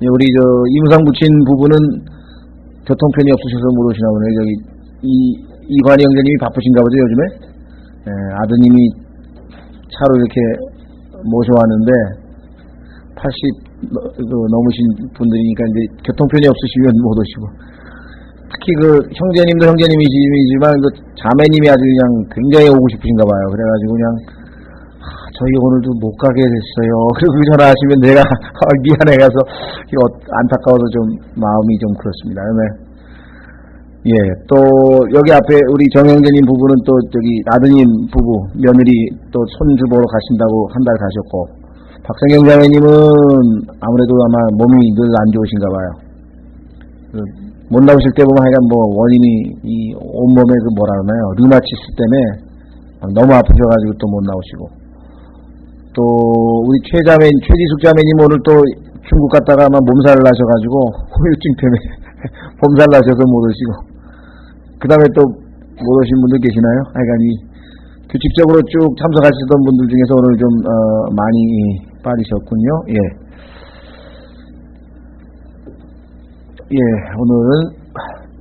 우리 이무상 부친 부부는 교통편이 없으셔서 못 오시나 보네요. 이관희 형제님이 바쁘신가 보죠, 요즘에? 아드님이 차로 이렇게 모셔왔는데, 80 넘으신 분들이니까 이제 교통편이 없으시면 못 오시고. 특히 형제님도 형제님이지만 자매님이 아주 그냥 굉장히 오고 싶으신가 봐요. 그래가지고 그냥, 저희 오늘도 못 가게 됐어요. 그리고 전화하시면 내가 미안해가서 안타까워서 좀 마음이 좀 그렇습니다. 예, 또 여기 앞에 우리 정형제님 부부는 또 아드님 부부 며느리 또 손주 보러 가신다고 한 달 가셨고, 박성경 자매님은 아무래도 아마 몸이 늘 안 좋으신가 봐요. 못 나오실 때 보면 하여간 원인이 이 온몸에 뭐라 그러나요? 류마티스 때문에 너무 아프셔가지고 또 못 나오시고, 또 우리 최지숙 자매님 오늘 또 중국 갔다가 아마 몸살을 나셔가지고 후유증 때문에 몸살 나셔서 못 오시고, 그 다음에 또 못 오신 분들 계시나요? 하여간 규칙적으로 쭉 참석하시던 분들 중에서 오늘 좀 많이 빠지셨군요. 예. 예, 오늘은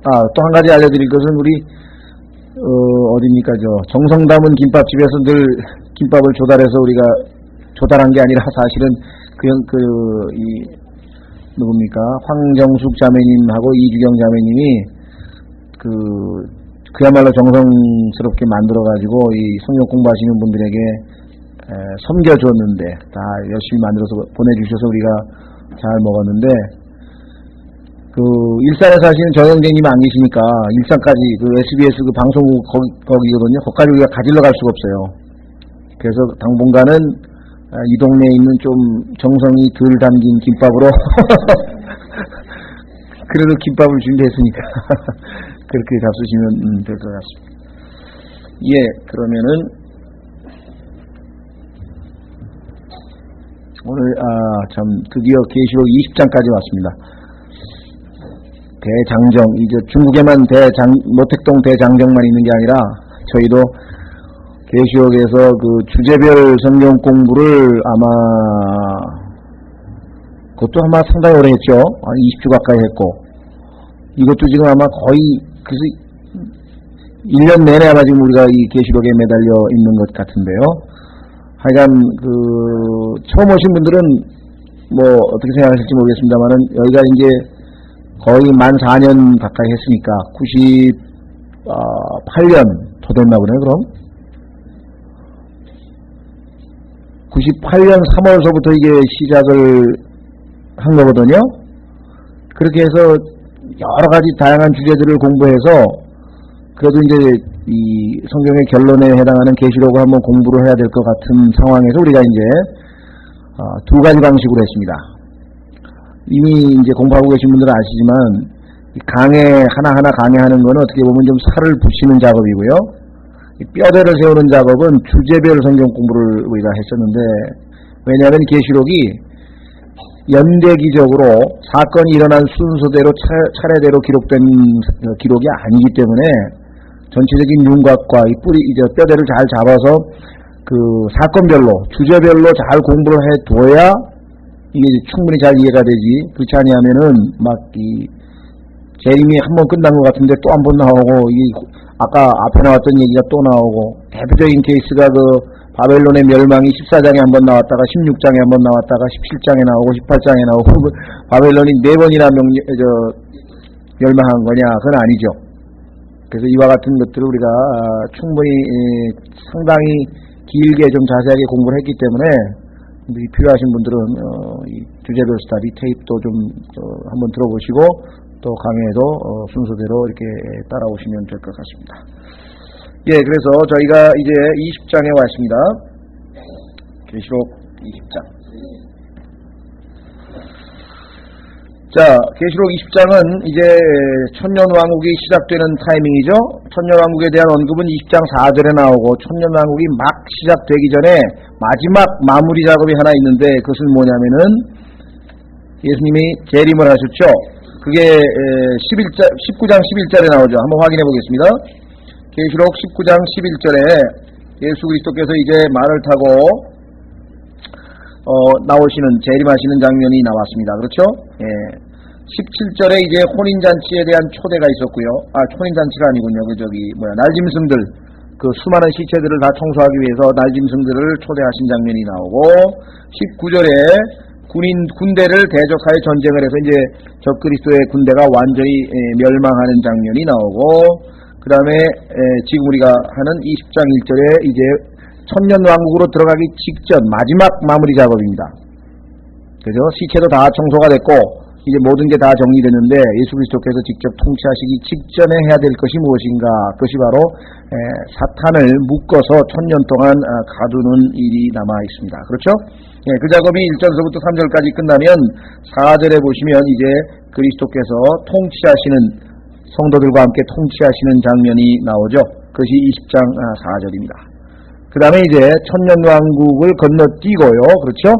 또 한 가지 알려드릴 것은 우리 어디입니까? 정성 담은 김밥집에서 늘 김밥을 조달해서 우리가 조달한 게 아니라 사실은 누굽니까? 황정숙 자매님하고 이주경 자매님이 그야말로 정성스럽게 만들어가지고 이 성경 공부하시는 분들에게 섬겨줬는데, 다 열심히 만들어서 보내주셔서 우리가 잘 먹었는데, 일산에 사시는 정영재님이 안 계시니까 일산까지 SBS 방송국 거기거든요. 거기까지 우리가 가지러 갈 수가 없어요. 그래서 당분간은 이 동네에 있는 좀 정성이 덜 담긴 김밥으로 그래도 김밥을 준비했으니까 그렇게 잡수시면 될 것 같습니다. 예, 그러면은 오늘 참 드디어 계시록 20장까지 왔습니다. 대장정, 이제 중국에만 모택동 대장정만 있는 게 아니라 저희도 계시록에서 주제별 성경 공부를 그것도 아마 상당히 오래 했죠. 한 20주 가까이 했고, 이것도 지금 아마 거의, 그래서 1년 내내 아마 지금 우리가 이 계시록에 매달려 있는 것 같은데요. 하여간, 처음 오신 분들은 어떻게 생각하실지 모르겠습니다만은, 여기가 이제 거의 만 4년 가까이 했으니까, 98년 더 됐나 보네요, 그럼? 98년 3월서부터 이게 시작을 한 거거든요. 그렇게 해서 여러 가지 다양한 주제들을 공부해서 그래도 이제 이 성경의 결론에 해당하는 계시록을 한번 공부를 해야 될 것 같은 상황에서 우리가 이제 두 가지 방식으로 했습니다. 이미 이제 공부하고 계신 분들은 아시지만 강해 하나하나 강해하는 거는 어떻게 보면 좀 살을 붙이는 작업이고요. 뼈대를 세우는 작업은 주제별 성경 공부를 우리가 했었는데, 왜냐하면 계시록이 연대기적으로 사건이 일어난 순서대로 차례대로 기록된 기록이 아니기 때문에 전체적인 윤곽과 이 뼈대를 잘 잡아서 사건별로 주제별로 잘 공부를 해둬야 이게 충분히 잘 이해가 되지. 그렇지 아니하면은 재림이 한 번 끝난 것 같은데 또 한 번 나오고, 아까 앞에 나왔던 얘기가 또 나오고, 대표적인 케이스가 바벨론의 멸망이 14장에 한 번 나왔다가 16장에 한 번 나왔다가 17장에 나오고 18장에 나오고, 바벨론이 4번이나 멸망한 거냐? 그건 아니죠. 그래서 이와 같은 것들을 우리가 충분히 상당히 길게 좀 자세하게 공부를 했기 때문에 필요하신 분들은 이 주제별 스터디 테이프도 좀 한번 들어보시고, 또 강의에도 순서대로 이렇게 따라오시면 될 것 같습니다. 예, 그래서 저희가 이제 20장에 왔습니다. 계시록 20장. 자, 계시록 20장은 이제 천년왕국이 시작되는 타이밍이죠. 천년왕국에 대한 언급은 20장 4절에 나오고, 천년왕국이 막 시작되기 전에 마지막 마무리 작업이 하나 있는데, 그것은 뭐냐면은 예수님이 재림을 하셨죠. 그게 19장 11절에 나오죠. 한번 확인해 보겠습니다. 계시록 19장 11절에 예수 그리스도께서 이제 말을 타고 나오시는, 재림하시는 장면이 나왔습니다. 그렇죠? 예. 17절에 이제 혼인잔치에 대한 초대가 있었고요. 혼인잔치가 아니군요. 날짐승들, 그 수많은 시체들을 다 청소하기 위해서 날짐승들을 초대하신 장면이 나오고, 19절에 군대를 대적하여 전쟁을 해서 이제 적그리스도의 군대가 완전히 멸망하는 장면이 나오고, 그 다음에 지금 우리가 하는 20장 1절에 이제 천년왕국으로 들어가기 직전 마지막 마무리 작업입니다. 그죠? 시체도 다 청소가 됐고 이제 모든 게 다 정리됐는데 예수 그리스도께서 직접 통치하시기 직전에 해야 될 것이 무엇인가? 그것이 바로 사탄을 묶어서 천년 동안 가두는 일이 남아 있습니다. 그렇죠? 그 작업이 1절서부터 3절까지 끝나면 4절에 보시면 이제 그리스도께서 통치하시는, 성도들과 함께 통치하시는 장면이 나오죠. 그것이 20장 4절입니다. 그 다음에 이제 천년왕국을 건너뛰고요. 그렇죠?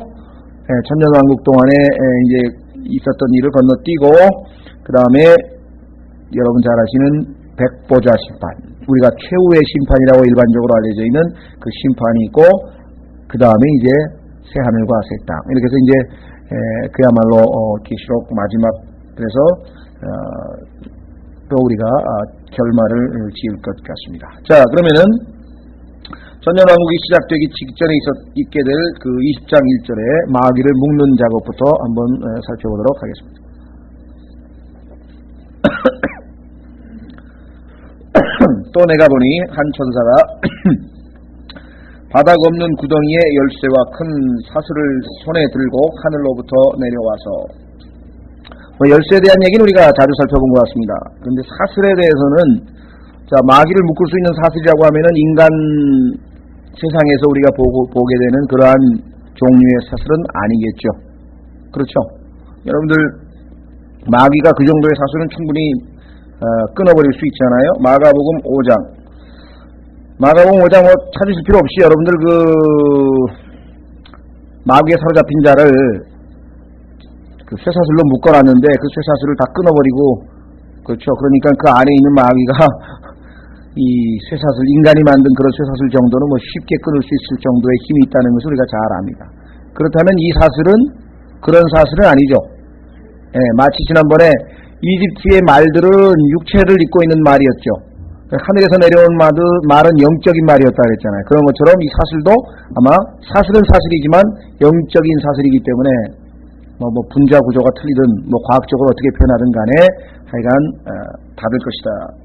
천년왕국 동안에 이제 있었던 일을 건너뛰고, 그 다음에 여러분 잘 아시는 백보자 심판, 우리가 최후의 심판이라고 일반적으로 알려져 있는 그 심판이 있고, 그 다음에 이제 새하늘과 새 땅, 이렇게 해서 이제 그야말로 계시록 마지막, 그래서 또 우리가 결말을 지을 것 같습니다. 자, 그러면은 천년왕국이 시작되기 직전에 있게 될 그 20장 1절에 마귀를 묶는 작업부터 한번 살펴보도록 하겠습니다. 또 내가 보니 한 천사가 바닥 없는 구덩이에 열쇠와 큰 사슬을 손에 들고 하늘로부터 내려와서, 열쇠에 대한 얘기는 우리가 자주 살펴본 것 같습니다. 그런데 사슬에 대해서는, 자, 마귀를 묶을 수 있는 사슬이라고 하면은 인간 세상에서 우리가 보게 되는 그러한 종류의 사슬은 아니겠죠. 그렇죠? 여러분들, 마귀가 그 정도의 사슬은 충분히 끊어버릴 수 있잖아요. 마가복음 5장 찾으실 필요 없이 여러분들 마귀에 사로잡힌 자를 그 쇠사슬로 묶어놨는데 그 쇠사슬을 다 끊어버리고, 그렇죠? 그러니까 그 안에 있는 마귀가 이 쇠사슬, 인간이 만든 그런 쇠사슬 정도는 쉽게 끊을 수 있을 정도의 힘이 있다는 것을 우리가 잘 압니다. 그렇다면 이 사슬은 그런 사슬은 아니죠. 마치 지난번에 이집트의 말들은 육체를 입고 있는 말이었죠. 하늘에서 내려온 말은 영적인 말이었다 그랬잖아요. 그런 것처럼 이 사슬도 아마 사슬은 사슬이지만 영적인 사슬이기 때문에 분자 구조가 틀리든 과학적으로 어떻게 표현하든 간에 하여간 닫을 것이다.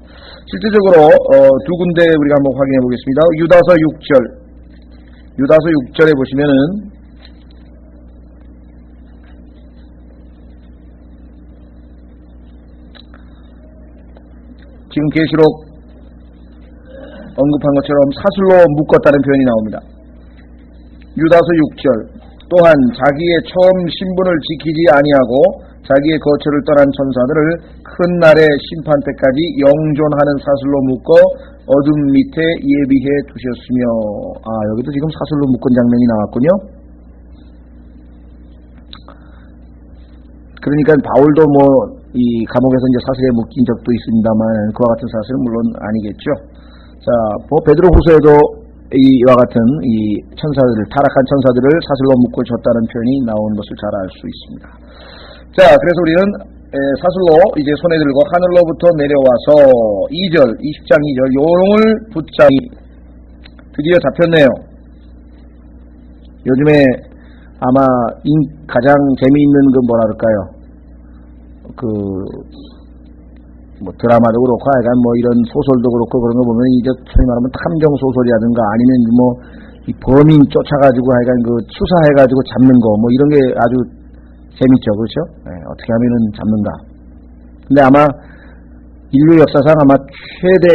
실제적으로 두 군데 우리가 한번 확인해 보겠습니다. 유다서 6절에 보시면은 지금 계시록 언급한 것처럼 사슬로 묶었다는 표현이 나옵니다. 유다서 6절, 또한 자기의 처음 신분을 지키지 아니하고 자기의 거처를 떠난 천사들을 큰 날의 심판 때까지 영존하는 사슬로 묶어 어둠 밑에 예비해 두셨으며, 여기도 지금 사슬로 묶은 장면이 나왔군요. 그러니까 바울도 이 감옥에서 이제 사슬에 묶인 적도 있습니다만 그와 같은 사슬은 물론 아니겠죠. 자, 베드로 후서에도 이와 같은 이 타락한 천사들을 사슬로 묶어 줬다는 표현이 나온 것을 잘 알 수 있습니다. 자, 그래서 우리는 사슬로 이제 손에 들고 하늘로부터 내려와서 20장 2절, 요롱을 붙잡이 드디어 잡혔네요. 요즘에 아마 가장 재미있는 드라마도 그렇고, 하여간 이런 소설도 그렇고, 그런 거 보면, 이제, 소위 말하면 탐정소설이라든가, 아니면 이 범인 쫓아가지고, 하여간 수사해가지고 잡는 거, 이런 게 아주 재밌죠. 그렇죠? 어떻게 하면은 잡는가. 근데 아마, 인류 역사상 아마 최대,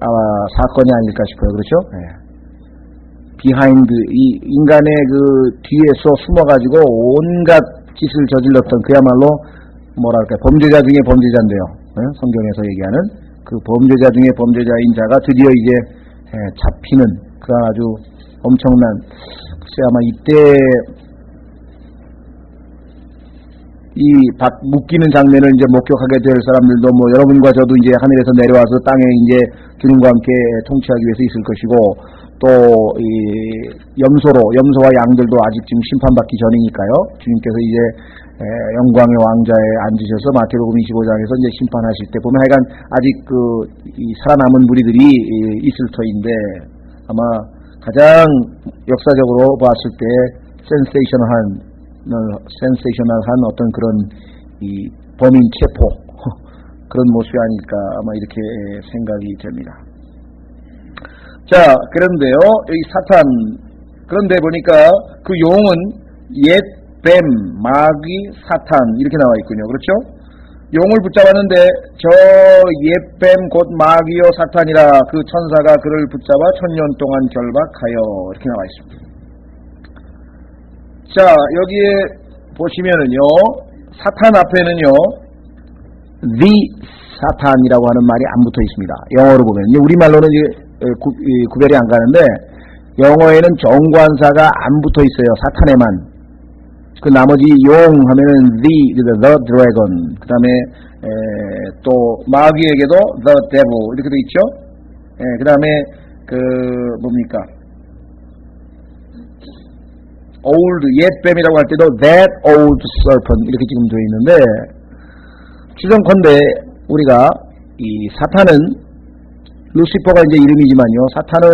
사건이 아닐까 싶어요. 그렇죠? 비하인드, 이 인간의 뒤에서 숨어가지고, 온갖 짓을 저질렀던, 그야말로, 범죄자 중에 범죄자인데요. 성경에서 얘기하는 그 범죄자 중에 범죄자인 자가 드디어 이제 잡히는 그런 아주 엄청난, 글쎄 아마 이때 이 묶이는 장면을 이제 목격하게 될 사람들도 여러분과 저도 이제 하늘에서 내려와서 땅에 이제 주님과 함께 통치하기 위해서 있을 것이고, 또 염소와 양들도 아직 지금 심판받기 전이니까요. 주님께서 이제 영광의 왕자에 앉으셔서 마태복음 25장에서 이제 심판하실 때 보면 하여간 아직 이 살아남은 무리들이 있을 터인데 아마 가장 역사적으로 봤을 때 센세이셔널한 어떤 그런 이 범인 체포 그런 모습이 아닐까 아마 이렇게 생각이 됩니다. 자, 그런데요, 여기 사탄, 그런데 보니까 그 용은 옛 뱀, 마귀, 사탄 이렇게 나와 있군요. 그렇죠? 용을 붙잡았는데 저 옛 뱀 곧 마귀요 사탄이라 그 천사가 그를 붙잡아 1000년 동안 결박하여 이렇게 나와 있습니다. 자, 여기에 보시면은요, 사탄 앞에는요, the 사탄이라고 하는 말이 안 붙어 있습니다. 영어로 보면. 우리말로는 구별이 안 가는데, 영어에는 정관사가 안 붙어 있어요. 사탄에만. 그 나머지 용 하면은 the dragon. 그 다음에, 또, 마귀에게도 the devil. 이렇게 돼 있죠? 그 다음에, 뭡니까? old, 옛뱀이라고 할 때도 that old serpent. 이렇게 지금 되어 있는데, 추정컨대 우리가 이 사탄은 루시퍼가 이제 이름이지만요. 사탄은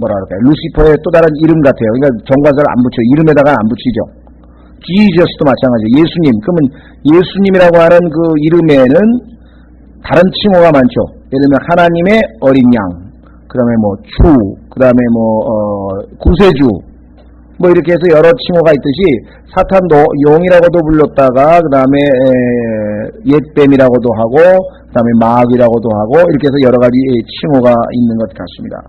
루시퍼의 또 다른 이름 같아요. 그러니까 정관사를 안 붙여요. 이름에다가 안 붙이죠. 지저스도 마찬가지예요. 예수님. 그러면 예수님이라고 하는 그 이름에는 다른 칭호가 많죠. 예를 들면 하나님의 어린 양, 그 다음에 그 다음에 구세주, 이렇게 해서 여러 칭호가 있듯이 사탄도 용이라고도 불렀다가 그 다음에 옛뱀이라고도 하고 그 다음에 마귀라고도 하고 이렇게 해서 여러 가지 칭호가 있는 것 같습니다.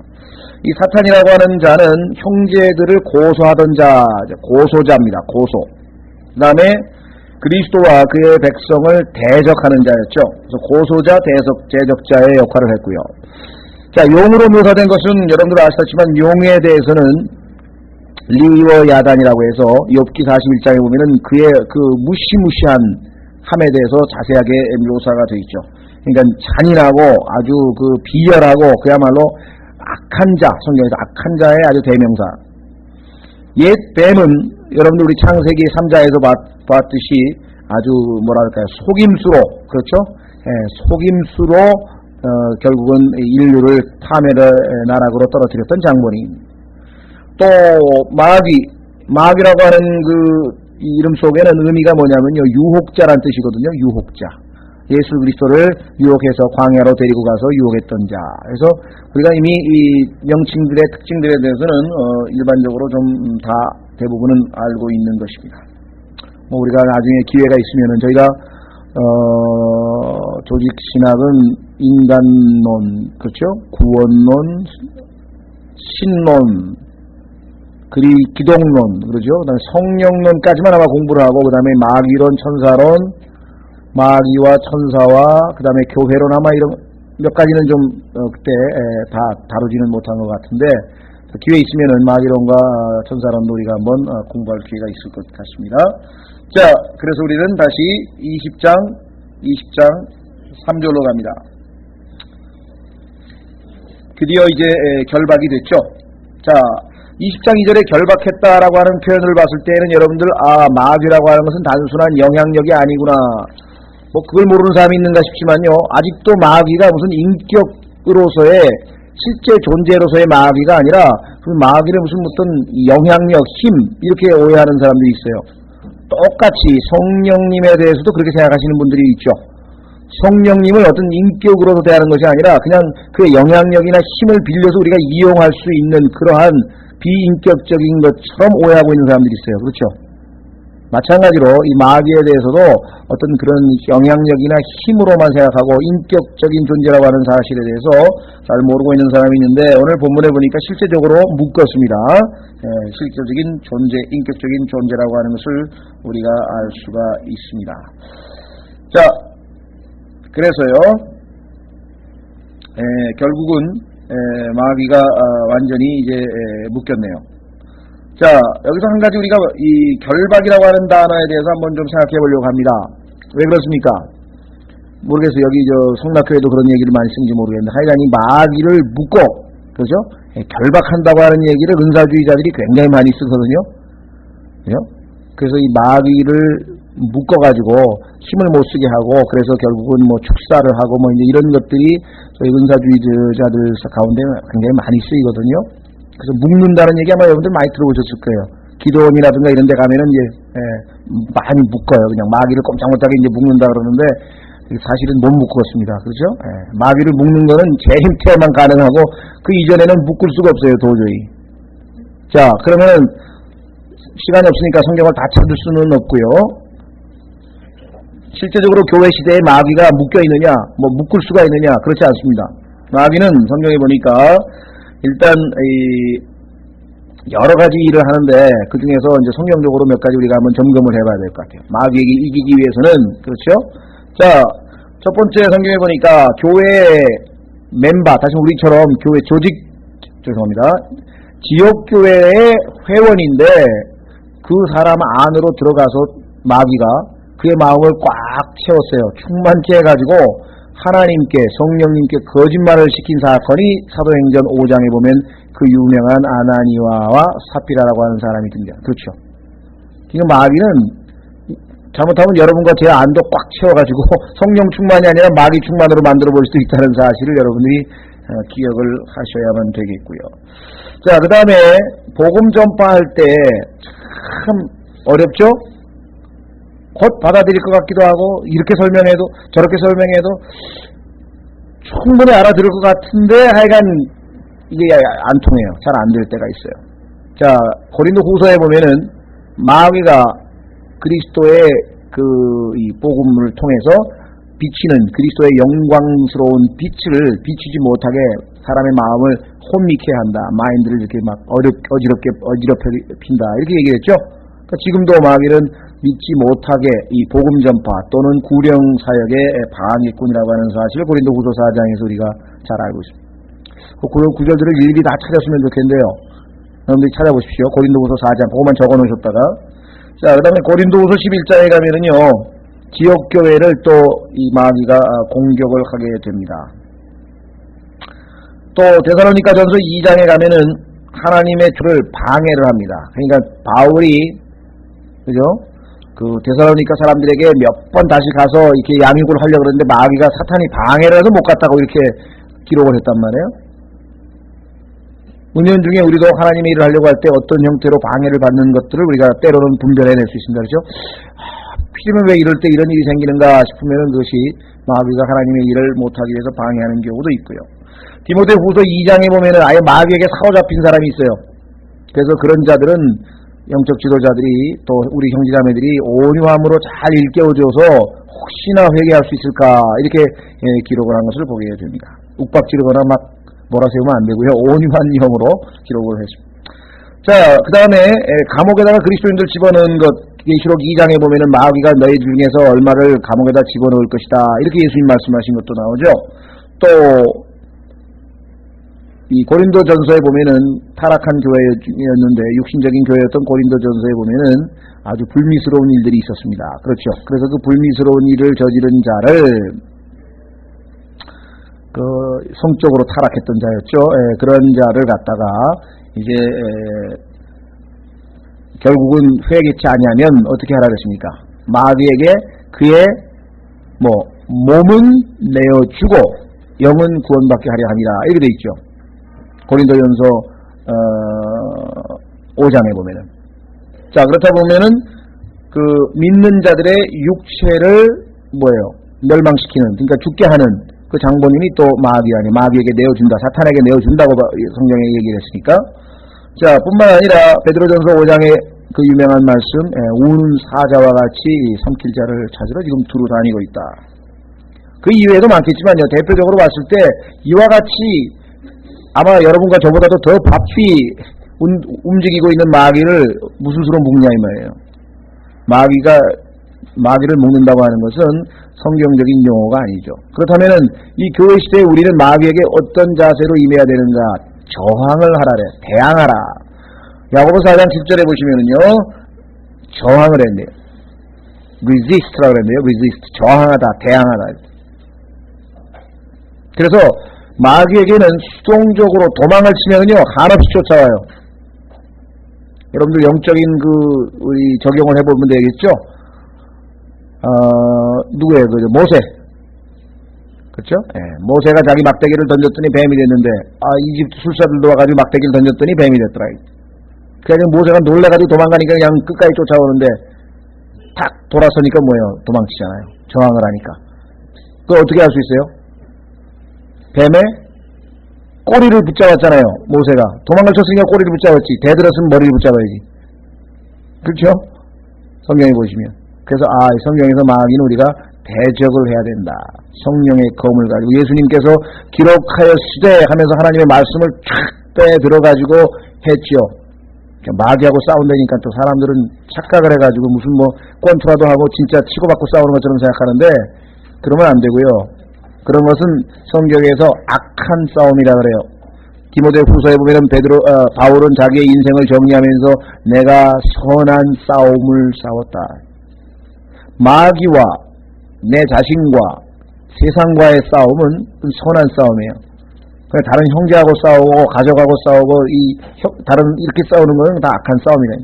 이 사탄이라고 하는 자는 형제들을 고소하던 자, 고소자입니다. 고소. 그 다음에 그리스도와 그의 백성을 대적하는 자였죠. 그래서 고소자, 대적자의 역할을 했고요. 자, 용으로 묘사된 것은 여러분들 아시다시피 용에 대해서는 리워 야단이라고 해서 욥기 41장에 보면은 그의 그 무시무시한 함에 대해서 자세하게 묘사가 되어 있죠. 그러니까 잔인하고 아주 그 비열하고 그야말로 악한 자, 성경에서 악한 자의 아주 대명사. 옛 뱀은 여러분들 우리 창세기 3자에서 봤듯이 아주 속임수로, 그렇죠? 속임수로 결국은 인류를 파멸의 나락으로 떨어뜨렸던 장본인. 또 마귀라고 하는 그 이름 속에는 의미가 뭐냐면요, 유혹자란 뜻이거든요. 유혹자. 예수 그리스도를 유혹해서 광야로 데리고 가서 유혹했던 자. 그래서 우리가 이미 이 명칭들의 특징들에 대해서는 일반적으로 좀 다 대부분은 알고 있는 것입니다. 우리가 나중에 기회가 있으면은 저희가 조직 신학은 인간론, 그렇죠? 구원론, 신론, 기독론, 그러죠? 그 다음에 성령론까지만 아마 공부를 하고, 그 다음에 마귀론, 천사론, 마귀와 천사와, 그 다음에 교회론 아마 이런 몇 가지는 좀, 그때, 다 다루지는 못한 것 같은데, 기회 있으면은 마귀론과 천사론도 우리가 한번 공부할 기회가 있을 것 같습니다. 자, 그래서 우리는 다시 20장 3절로 갑니다. 드디어 이제 결박이 됐죠. 자, 20장 2절에 결박했다라고 하는 표현을 봤을 때는 여러분들 마귀라고 하는 것은 단순한 영향력이 아니구나, 그걸 모르는 사람이 있는가 싶지만요, 아직도 마귀가 무슨 인격으로서의 실제 존재로서의 마귀가 아니라 그 마귀를 무슨 영향력, 힘 이렇게 오해하는 사람들이 있어요. 똑같이 성령님에 대해서도 그렇게 생각하시는 분들이 있죠. 성령님을 어떤 인격으로도 대하는 것이 아니라 그냥 그의 영향력이나 힘을 빌려서 우리가 이용할 수 있는 그러한 비인격적인 것처럼 오해하고 있는 사람들이 있어요. 그렇죠? 마찬가지로 이 마귀에 대해서도 어떤 그런 영향력이나 힘으로만 생각하고 인격적인 존재라고 하는 사실에 대해서 잘 모르고 있는 사람이 있는데, 오늘 본문에 보니까 실제적으로 묶었습니다. 실질적인 존재, 인격적인 존재라고 하는 것을 우리가 알 수가 있습니다. 자, 그래서요, 결국은 마귀가 완전히 이제 묶였네요. 자, 여기서 한 가지 우리가 이 결박이라고 하는 단어에 대해서 한번 좀 생각해 보려고 합니다. 왜 그렇습니까? 모르겠어요. 여기 성락교회도 그런 얘기를 많이 쓰는지 모르겠는데, 하여간 이 마귀를 묶어, 그죠? 결박한다고 하는 얘기를 은사주의자들이 굉장히 많이 쓰거든요. 그죠? 그래서 이 마귀를 묶어가지고 힘을 못 쓰게 하고, 그래서 결국은 뭐 축사를 하고 뭐 이제 이런 것들이 저희 은사주의자들 가운데 굉장히 많이 쓰이거든요. 그래서 묶는다는 얘기 아마 여러분들 많이 들어보셨을 거예요. 기도원이라든가 이런 데 가면은 이제, 많이 묶어요. 그냥 마귀를 꼼짝 못하게 이제 묶는다 그러는데, 사실은 못 묶었습니다. 그렇죠? 마귀를 묶는 거는 제 힘태만 가능하고, 그 이전에는 묶을 수가 없어요, 도저히. 자, 그러면은, 시간이 없으니까 성경을 다 찾을 수는 없고요. 실제적으로 교회 시대에 마귀가 묶여 있느냐, 뭐 묶을 수가 있느냐, 그렇지 않습니다. 마귀는 성경에 보니까 일단 여러 가지 일을 하는데, 그 중에서 이제 성경적으로 몇 가지 우리가 한번 점검을 해봐야 될 것 같아요. 마귀에게 이기기 위해서는, 그렇죠? 자, 첫 번째 성경에 보니까 교회 멤버, 다시 우리처럼 교회 죄송합니다. 지역교회의 회원인데 그 사람 안으로 들어가서 마귀가 그의 마음을 꽉 채웠어요. 충만케 해가지고 하나님께, 성령님께 거짓말을 시킨 사건이 사도행전 5장에 보면 그 유명한 아나니아와 사피라라고 하는 사람이 등장. 그렇죠. 지금 마귀는 잘못하면 여러분과 제 안도 꽉 채워가지고 성령 충만이 아니라 마귀 충만으로 만들어 볼 수도 있다는 사실을 여러분들이 기억을 하셔야만 되겠고요. 자, 그 다음에 복음 전파할 때 참 어렵죠? 곧 받아들일 것 같기도 하고, 이렇게 설명해도 저렇게 설명해도 충분히 알아들을 것 같은데 하여간 이게 안 통해요. 잘 안 될 때가 있어요. 자, 고린도 후서에 보면은 마귀가 그리스도의 이 복음을 통해서 비치는 그리스도의 영광스러운 빛을 비치지 못하게 사람의 마음을 혼미케 한다. 마인드를 이렇게 막 어지럽게 핀다. 이렇게 얘기했죠. 그러니까 지금도 마귀는 믿지 못하게 이 복음 전파 또는 구령 사역의 방해꾼이라고 하는 사실을 고린도 후서 4장에서 우리가 잘 알고 있습니다. 그 구절들을 일일이 다 찾았으면 좋겠는데요. 여러분들이 찾아보십시오. 고린도 후서 4장 그것만 적어 놓으셨다가, 자, 그 다음에 고린도후서 11장에 가면은요, 지역교회를 또 이 마귀가 공격을 하게 됩니다. 또 데살로니가 전서 2장에 가면은 하나님의 주를 방해를 합니다. 그러니까 바울이, 그죠? 그 데살로니가 사람들에게 몇 번 다시 가서 이렇게 양육을 하려고 그러는데 마귀가 사탄이 방해를 해서 못 갔다고 이렇게 기록을 했단 말이에요. 은연 중에 우리도 하나님의 일을 하려고 할 때 어떤 형태로 방해를 받는 것들을 우리가 때로는 분별해낼 수 있습니다. 그렇죠? 필이면 왜 이럴 때 이런 일이 생기는가 싶으면 그것이 마귀가 하나님의 일을 못하기 위해서 방해하는 경우도 있고요. 디모데 후서 2장에 보면은 아예 마귀에게 사로잡힌 사람이 있어요. 그래서 그런 자들은 영적 지도자들이 또 우리 형제자매들이 온유함으로 잘 일깨워줘서 혹시나 회개할 수 있을까 이렇게 기록을 한 것을 보게 됩니다. 욱박지르거나 막 몰아세우면 안 되고요. 온유한 형으로 기록을 했습니다. 자, 그 다음에 감옥에다가 그리스도인들 집어넣은 것, 계시록 2장에 보면은 마귀가 너희 중에서 얼마를 감옥에다 집어넣을 것이다. 이렇게 예수님 말씀하신 것도 나오죠. 또 이 고린도전서에 보면은 타락한 교회였는데 육신적인 교회였던 고린도전서에 보면은 아주 불미스러운 일들이 있었습니다. 그렇죠. 그래서 그 불미스러운 일을 저지른 자를 성적으로 타락했던 자였죠. 그런 자를 갖다가 이제 결국은 회개치 아니하면 어떻게 하라 그랬습니까? 마귀에게 그의 몸은 내어주고 영은 구원받게 하려 하니라 이렇게 돼 있죠. 고린도전서 5장에 보면은. 자, 그렇다 보면은 그 믿는 자들의 육체를 멸망시키는, 그러니까 죽게 하는 그 장본인이 또 마귀에게 내어준다, 사탄에게 내어준다고 성경에 얘기를 했으니까. 자, 뿐만 아니라 베드로전서 5장의 그 유명한 말씀, 우는 사자와 같이 삼킬 자를 찾으러 지금 두루 다니고 있다. 그 이외에도 많겠지만요, 대표적으로 봤을 때 이와 같이 아마 여러분과 저보다도 더 바삐 움직이고 있는 마귀를 무슨 수로 묶냐 이 말이에요. 마귀를 묶는다고 하는 것은 성경적인 용어가 아니죠. 그렇다면은 이 교회 시대에 우리는 마귀에게 어떤 자세로 임해야 되는가? 저항을 하라래, 대항하라. 야고보 4장 10절에 보시면은요, 저항을 했네요. resist라고 그랬네요. resist, 저항하다, 대항하다. 그래서 마귀에게는 수동적으로 도망을 치면요 한없이 쫓아와요. 여러분들 영적인 우리 적용을 해보면 되겠죠. 누구예요? 모세. 그렇죠? 예, 모세가 자기 막대기를 던졌더니 뱀이 됐는데 이집트 술사들도 와가지고 막대기를 던졌더니 뱀이 됐더라. 그래서 모세가 놀래가지고 도망가니까 그냥 끝까지 쫓아오는데 탁 돌아서니까 뭐예요? 도망치잖아요. 저항을 하니까. 그걸 어떻게 할 수 있어요? 뱀의 꼬리를 붙잡았잖아요. 모세가 도망을 쳤으니까 꼬리를 붙잡았지. 대들었으면 머리를 붙잡아야지. 그렇죠? 성경에 보시면. 그래서 성경에서 마귀는 우리가 대적을 해야 된다. 성령의 검을 가지고 예수님께서 기록하였으되 하면서 하나님의 말씀을 쫙 빼들어가지고 했지요. 마귀하고 싸운다니까 또 사람들은 착각을 해가지고 무슨 권투라도 하고 진짜 치고받고 싸우는 것처럼 생각하는데 그러면 안 되고요. 그런 것은 성경에서 악한 싸움이라 그래요. 디모데 후서에 보면 바울은 자기의 인생을 정리하면서 내가 선한 싸움을 싸웠다. 마귀와 내 자신과 세상과의 싸움은 선한 싸움이에요. 다른 형제하고 싸우고 가족하고 싸우고 다른 이렇게 싸우는 것은 다 악한 싸움이래요.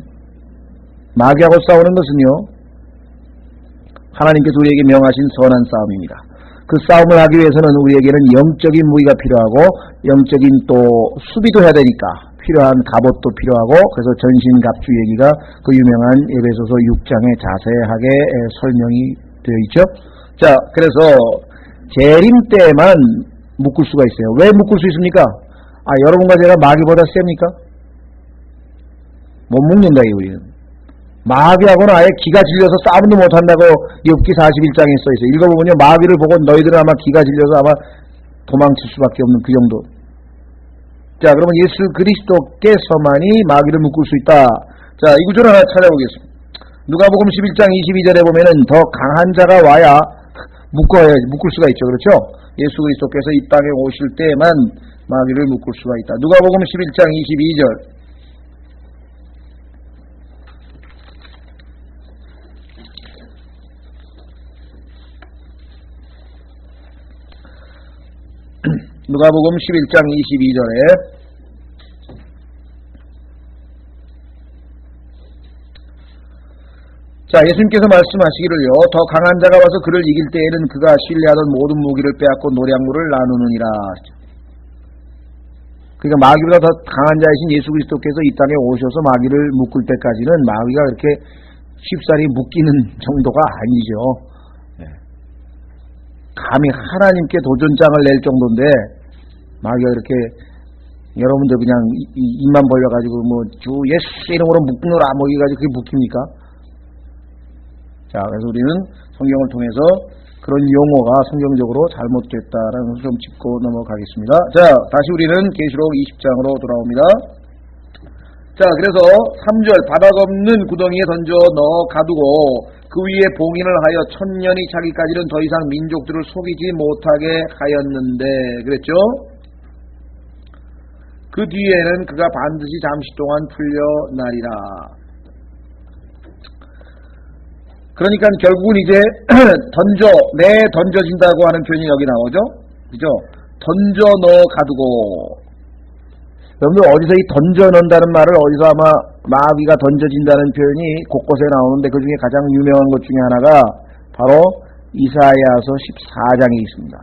마귀하고 싸우는 것은요 하나님께서 우리에게 명하신 선한 싸움입니다. 그 싸움을 하기 위해서는 우리에게는 영적인 무기가 필요하고 영적인 또 수비도 해야 되니까 필요한 갑옷도 필요하고 그래서 전신갑주 얘기가 그 유명한 에베소서 6장에 자세하게 설명이 되어 있죠. 자, 그래서 재림 때만 묶을 수가 있어요. 왜 묶을 수 있습니까? 여러분과 제가 마귀보다 셉니까? 못 묶는다, 우리는. 마귀하고는 아예 기가 질려서 싸움도 못한다고 욥기 41장에 써있어요. 읽어보면요, 마귀를 보고 너희들은 아마 기가 질려서 아마 도망칠 수밖에 없는 그 정도. 자, 그러면 예수 그리스도께서만이 마귀를 묶을 수 있다. 자, 이 구절 하나 찾아보겠습니다. 누가복음 11장 22절에 보면은 더 강한 자가 와야 묶을 수가 있죠. 그렇죠? 예수 그리스도께서 이 땅에 오실 때만 마귀를 묶을 수가 있다. 누가복음 11장 22절. 누가복음 11장 22절에 자, 예수님께서 말씀하시기를요, 더 강한 자가 와서 그를 이길 때에는 그가 신뢰하던 모든 무기를 빼앗고 노량물을 나누느니라. 그러니까 마귀보다 더 강한 자이신 예수 그리스도께서 이 땅에 오셔서 마귀를 묶을 때까지는 마귀가 그렇게 쉽사리 묶이는 정도가 아니죠. 감히 하나님께 도전장을 낼 정도인데 마귀가 이렇게 여러분들 그냥 입만 벌려가지고 주 예수 이름으로 묶느라 이래가지고 그게 묶입니까? 자, 그래서 우리는 성경을 통해서 그런 용어가 성경적으로 잘못됐다라는 것을 좀 짚고 넘어가겠습니다. 자, 다시 우리는 계시록 20장으로 돌아옵니다. 자, 그래서 3절 바닥 없는 구덩이에 던져 넣어 가두고 그 위에 봉인을 하여 1000년이 차기까지는 더 이상 민족들을 속이지 못하게 하였는데 그랬죠? 그 뒤에는 그가 반드시 잠시 동안 풀려나리라. 그러니까 결국은 이제 던져진다고 하는 표현이 여기 나오죠? 그죠? 던져 넣어 가두고. 여러분들 어디서 이 던져 넣는다는 말을 어디서 아마 마귀가 던져진다는 표현이 곳곳에 나오는데 그 중에 가장 유명한 것 중에 하나가 바로 이사야서 14장에 있습니다.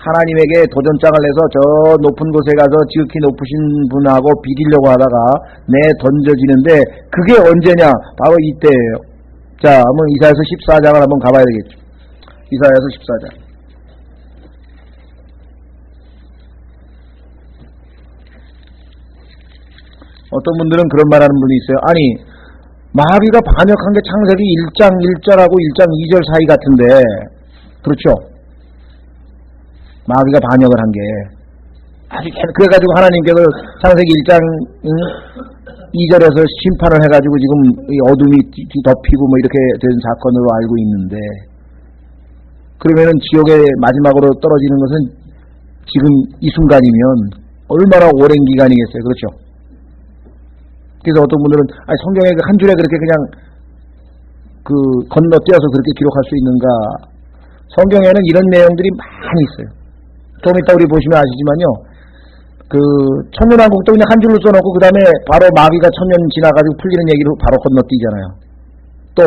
하나님에게 도전장을 내서 저 높은 곳에 가서 지극히 높으신 분하고 비기려고 하다가 던져지는데 그게 언제냐? 바로 이때예요. 자, 한번 이사야서 14장을 한번 가봐야 되겠죠. 이사야서 14장. 어떤 분들은 그런 말 하는 분이 있어요. 아니, 마귀가 반역한 게 창세기 1장 1절하고 1장 2절 사이 같은데, 그렇죠? 마귀가 반역을 한 게. 그래가지고 하나님께서 창세기 1장 2절에서 심판을 해가지고 지금 이 어둠이 덮이고 이렇게 된 사건으로 알고 있는데, 그러면은 지옥에 마지막으로 떨어지는 것은 지금 이 순간이면 얼마나 오랜 기간이겠어요. 그렇죠? 그래서 어떤 분들은 성경에 한 줄에 그렇게 그냥 건너뛰어서 그렇게 기록할 수 있는가? 성경에는 이런 내용들이 많이 있어요. 좀 이따 우리 보시면 아시지만요. 그 천년왕국도 그냥 한 줄로 써놓고 그 다음에 바로 마귀가 천년 지나가지고 풀리는 얘기로 바로 건너뛰잖아요. 또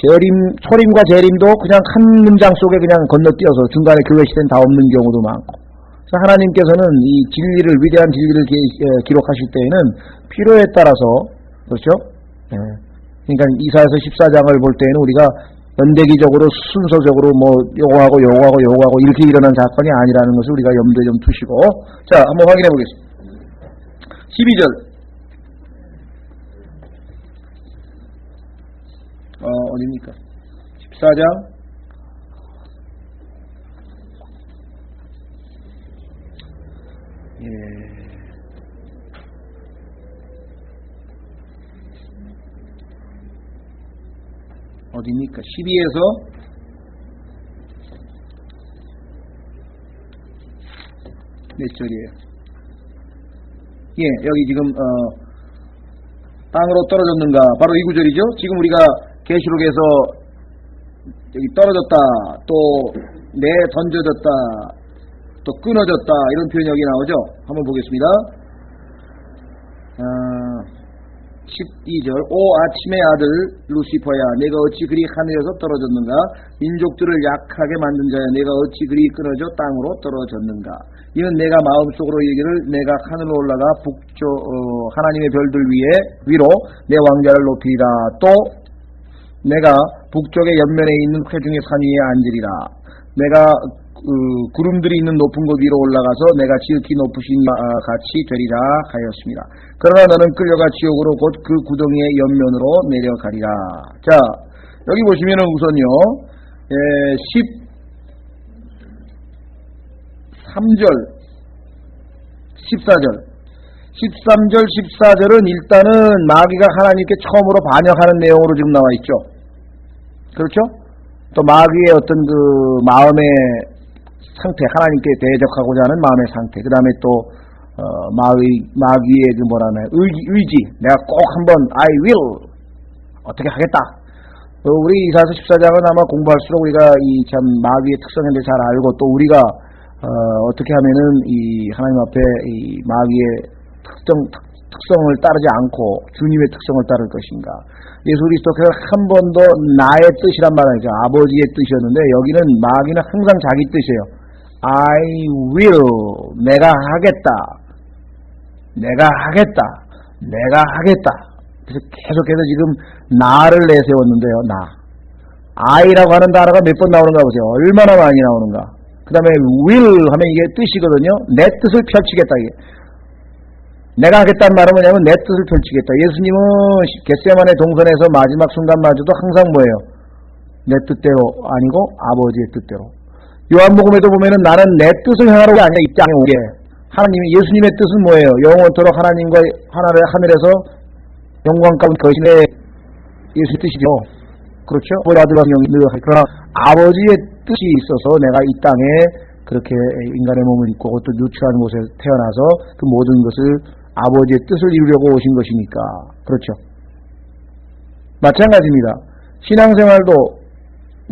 초림과 재림도 그냥 한 문장 속에 그냥 건너뛰어서 중간에 교회 시대는 다 없는 경우도 많고. 그래서 하나님께서는 이 진리를, 위대한 진리를 기록하실 때에는 필요에 따라서, 그렇죠? 예. 그러니까 이사야서 14장을 볼 때에는 우리가 연대기적으로 순서적으로 뭐 요거하고 이렇게 일어난 사건이 아니라는 것을 우리가 염두에 좀 두시고. 자, 한번 확인해 보겠습니다. 12절. 어딥니까? 14장. 예. 어딥니까? 12에서 몇 절이에요? 예, 여기 지금 땅으로 떨어졌는가? 바로 이 구절이죠. 지금 우리가 계시록에서 여기 떨어졌다, 또 던져졌다, 또 끊어졌다 이런 표현이 여기 나오죠. 한번 보겠습니다. 12절. 오 아침의 아들 루시퍼야, 내가 어찌 그리 하늘에서 떨어졌는가? 민족들을 약하게 만든 자야, 내가 어찌 그리 끊어져 땅으로 떨어졌는가? 이는 내가 마음속으로 얘기를, 내가 하늘로 올라가 하나님의 별들 위로 내 왕자를 높이리라. 또 내가 북쪽의 옆면에 있는 회중의 산 위에 앉으리라. 내가 구름들이 있는 높은 곳 위로 올라가서 내가 지극히 높으신 같이 되리라 하였습니다. 그러나 너는 끌려가 지옥으로 곧 그 구덩이의 옆면으로 내려가리라. 자, 여기 보시면은 우선요, 13절, 14절, 13절, 14절은 일단은 마귀가 하나님께 처음으로 반역하는 내용으로 지금 나와 있죠. 그렇죠? 또 마귀의 어떤 그 마음의 상태, 하나님께 대적하고자 하는 마음의 상태, 그 다음에 또 마귀의 그 의지, 내가 꼭 한번 I will 어떻게 하겠다. 우리 이사야서 14장은 아마 공부할수록 우리가 이 참 마귀의 특성에 대해 잘 알고, 또 우리가 어떻게 하면은 이 하나님 앞에 이 마귀의 특성을 따르지 않고 주님의 특성을 따를 것인가. 예수 그리스도께서 한 번도 나의 뜻이란 말 아니죠. 아버지의 뜻이었는데, 여기는 마귀는 항상 자기 뜻이에요. I will, 내가 하겠다, 내가 하겠다, 내가 하겠다. 그래서 계속해서 지금 나를 내세웠는데요. 나. I라고 하는 단어가 몇 번 나오는가 보세요. 얼마나 많이 나오는가. 그 다음에 will 하면 이게 뜻이거든요. 내 뜻을 펼치겠다. 이게. 내가 하겠다는 말은 뭐냐면 내 뜻을 펼치겠다. 예수님은 겟세마네 동산에서 마지막 순간마저도 항상 뭐예요? 내 뜻대로 아니고 아버지의 뜻대로. 요한복음에도 보면은 나는 내 뜻을 행하러 아니라 이 땅에 오게. 예수님의 뜻은 뭐예요? 영원토록 하나님과 하늘에서 영광 가운데 거시는 예수의 뜻이죠. 그렇죠? 그러나 아버지의 뜻이 있어서 내가 이 땅에 그렇게 인간의 몸을 입고 또 누추한 곳에 태어나서 그 모든 것을 아버지의 뜻을 이루려고 오신 것이니까. 그렇죠? 마찬가지입니다. 신앙생활도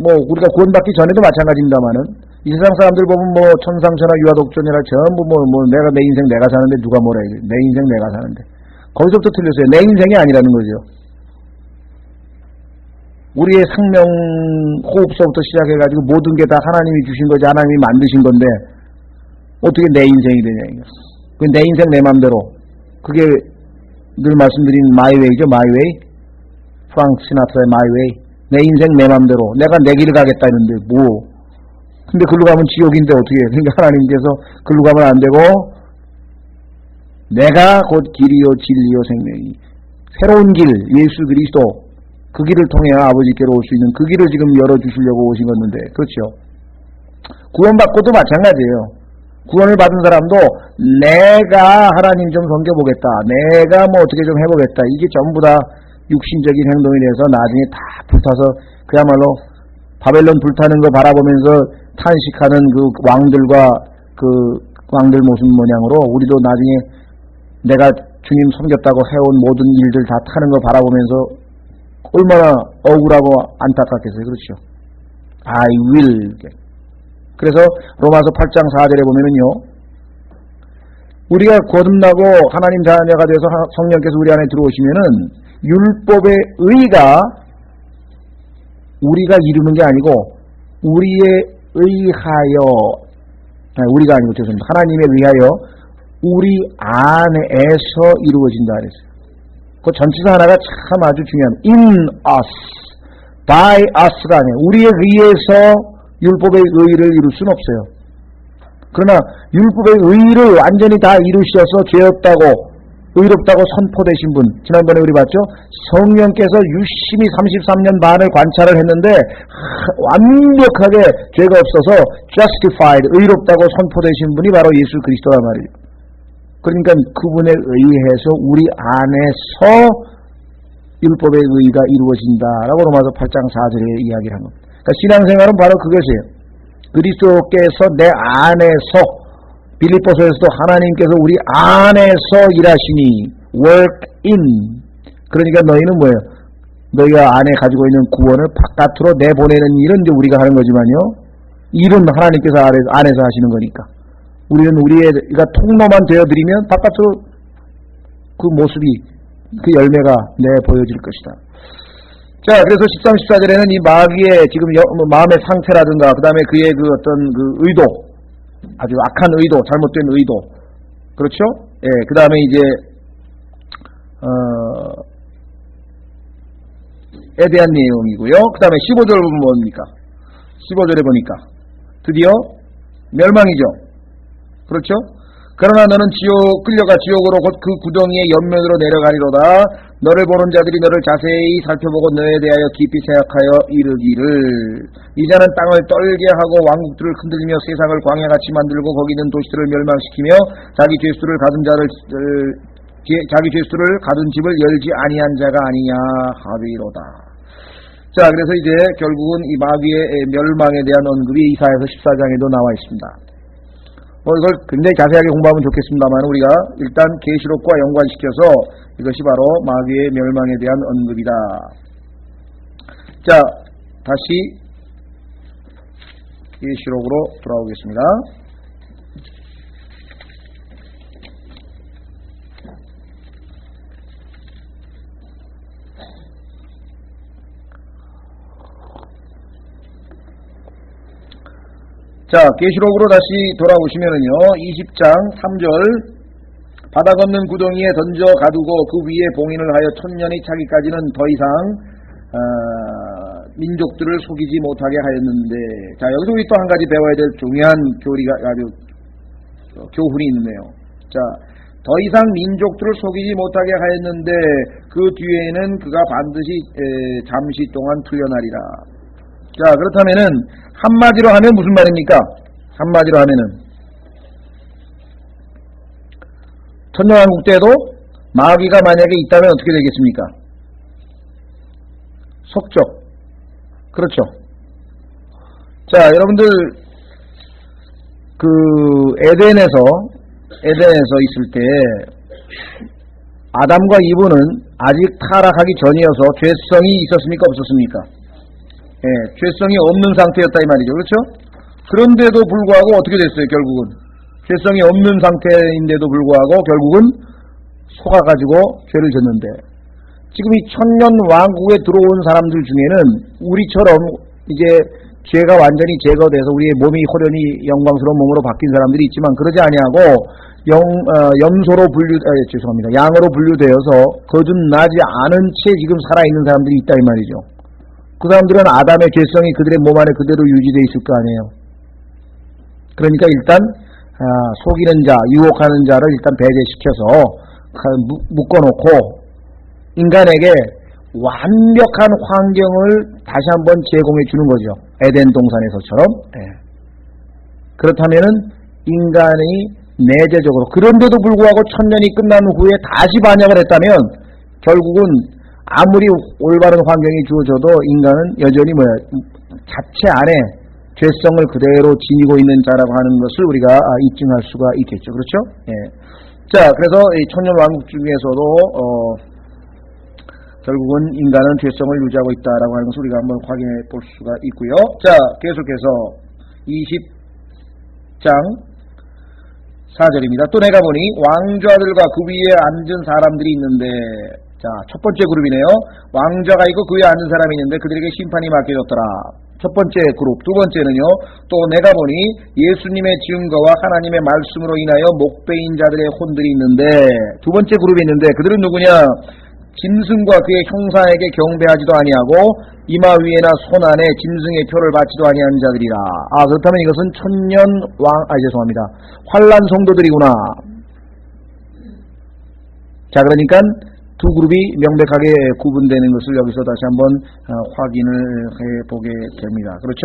뭐 우리가 구원받기 전에도 마찬가지입니다만은, 이 세상 사람들 보면 뭐 천상천하 유아독존이라 전부 뭐 내가 내 인생 내가 사는데 누가 뭐라 해요. 내 인생 내가 사는데. 거기서부터 틀렸어요. 내 인생이 아니라는 거죠. 우리의 생명 호흡서부터 시작해가지고 모든 게 다 하나님이 주신 거지, 하나님이 만드신 건데 어떻게 내 인생이 되냐 이거. 내 인생 내 맘대로. 그게 늘 말씀드린 마이웨이죠. 마이웨이. 프랑크 시나트라의 마이웨이. 내 인생 내 맘대로. 내가 내 길을 가겠다 했는데 뭐. 근데 글로 가면 지옥인데 어떻게 해. 그러니까 하나님께서 글로 가면 안 되고, 내가 곧 길이요 진리요 생명이, 새로운 길 예수 그리스도, 그 길을 통해 아버지께로 올 수 있는 그 길을 지금 열어주시려고 오신 건데. 그렇죠? 구원받고도 마찬가지예요. 구원을 받은 사람도 내가 하나님 좀 섬겨보겠다, 내가 뭐 어떻게 좀 해보겠다, 이게 전부 다 육신적인 행동에 대해서 나중에 다 불타서 그야말로 바벨론 불타는 거 바라보면서 탄식하는 그 왕들 모습 모양으로 우리도 나중에 내가 주님 섬겼다고 해온 모든 일들 다 타는 거 바라보면서 얼마나 억울하고 안타깝겠어요. 그렇죠? I will. 그래서 로마서 8장 4절에 보면은요, 우리가 거듭나고 하나님 자녀가 돼서 성령께서 우리 안에 들어오시면은 율법의 의가 우리가 이루는 게 아니고 우리에 의하여, 우리가 아니고 죄송합니다. 하나님에 의하여 우리 안에서 이루어진다 그랬어요. 그 전치사 하나가 참 아주 중요합니다. in us, by us가 아니에요. 우리에 의해서 율법의 의를 이룰 수는 없어요. 그러나 율법의 의를 완전히 다 이루셔서 죄 없다고 의롭다고 선포되신 분, 지난번에 우리 봤죠? 성령께서 유심히 33년 반을 관찰을 했는데 완벽하게 죄가 없어서 justified, 의롭다고 선포되신 분이 바로 예수 그리스도란 말이에요. 그러니까 그분에 의해서 우리 안에서 율법의 의가 이루어진다라고 로마서 8장 4절에 이야기를 한 겁니다. 그러니까 신앙생활은 바로 그것이에요. 그리스도께서 내 안에서, 빌립보서에서도 하나님께서 우리 안에서 일하시니 work in, 그러니까 너희는 뭐예요? 너희가 안에 가지고 있는 구원을 바깥으로 내보내는 일은 이제 우리가 하는 거지만요, 일은 하나님께서 안에서 하시는 거니까 우리는 우리가 통로만 되어드리면 바깥으로 그 모습이, 그 열매가 내보여질 것이다. 자, 그래서 13, 14절에는 이 마귀의 지금 마음의 상태라든가, 그 다음에 그의 그 어떤 그 의도, 아주 악한 의도, 잘못된 의도, 그렇죠? 예, 그 다음에 이제, 에 대한 내용이고요. 그 다음에 15절 보면 뭡니까? 15절에 보니까, 드디어 멸망이죠. 그렇죠? 그러나 너는 끌려가 지옥으로 곧 그 구덩이의 옆면으로 내려가리로다. 너를 보는 자들이 너를 자세히 살펴보고 너에 대하여 깊이 생각하여 이르기를, 이자는 땅을 떨게 하고 왕국들을 흔들며 세상을 광야같이 만들고 거기 있는 도시들을 멸망시키며 자기 죄수를 가둔 집을 열지 아니한 자가 아니냐 하리로다. 자, 그래서 이제 결국은 이 마귀의 멸망에 대한 언급이 이사야서 14장에도 나와 있습니다. 이걸 굉장히 자세하게 공부하면 좋겠습니다만 우리가 일단 계시록과 연관시켜서 이것이 바로 마귀의 멸망에 대한 언급이다. 자, 다시 계시록으로 돌아오겠습니다. 자, 계시록으로 다시 돌아오시면은요, 20장 3절, 바다 건넌 구덩이에 던져 가두고 그 위에 봉인을 하여 천년이 차기까지는 더 이상 민족들을 속이지 못하게 하였는데, 자, 여기서 우리 또 한 가지 배워야 될 중요한 교훈이 있네요. 자, 더 이상 민족들을 속이지 못하게 하였는데 그 뒤에는 그가 반드시 잠시 동안 풀려나리라. 자, 그렇다면은 한마디로 하면 무슨 말입니까? 한마디로 하면은 천년왕국 때도 마귀가 만약에 있다면 어떻게 되겠습니까? 속죠. 그렇죠. 자, 여러분들 그 에덴에서 있을 때 아담과 이브는 아직 타락하기 전이어서 죄성이 있었습니까? 없었습니까? 예, 죄성이 없는 상태였다 이 말이죠. 그렇죠? 그런데도 불구하고 어떻게 됐어요? 결국은 죄성이 없는 상태인데도 불구하고 결국은 속아가지고 죄를 졌는데, 지금 이 천년 왕국에 들어온 사람들 중에는 우리처럼 이제 죄가 완전히 제거돼서 우리의 몸이 호련히 영광스러운 몸으로 바뀐 사람들이 있지만 그러지 아니하고 염소로 양으로 분류되어서 거듭나지 않은 채 지금 살아있는 사람들이 있다 이 말이죠. 그 사람들은 아담의 죄성이 그들의 몸 안에 그대로 유지되어 있을 거 아니에요. 그러니까 일단 속이는 자, 유혹하는 자를 일단 배제시켜서 묶어놓고 인간에게 완벽한 환경을 다시 한번 제공해 주는 거죠. 에덴 동산에서처럼. 예. 그렇다면은 인간이 내재적으로, 그런데도 불구하고 천년이 끝난 후에 다시 반역을 했다면 결국은 아무리 올바른 환경이 주어져도 인간은 여전히 자체 안에 죄성을 그대로 지니고 있는 자라고 하는 것을 우리가 입증할 수가 있겠죠. 그렇죠? 예. 자, 그래서 이 천년 왕국 중에서도 결국은 인간은 죄성을 유지하고 있다라고 하는 것을 우리가 한번 확인해 볼 수가 있고요. 자, 계속해서 6장 4절입니다. 또 내가 보니 왕좌들과 그 위에 앉은 사람들이 있는데, 자, 첫 번째 그룹이네요. 왕좌가 있고 그 위에 앉은 사람이 있는데 그들에게 심판이 맡겨졌더라. 첫 번째 그룹. 두 번째는요, 또 내가 보니 예수님의 증거와 하나님의 말씀으로 인하여 목배인 자들의 혼들이 있는데, 두 번째 그룹이 있는데 그들은 누구냐? 짐승과 그의 형상에게 경배하지도 아니하고 이마 위에나 손 안에 짐승의 표를 받지도 아니한 자들이라. 그렇다면 이것은 죄송합니다. 환난 성도들이구나. 자, 그러니까 두 그룹이 명백하게 구분되는 것을 여기서 다시 한번 확인을 해보게 됩니다. 그렇죠?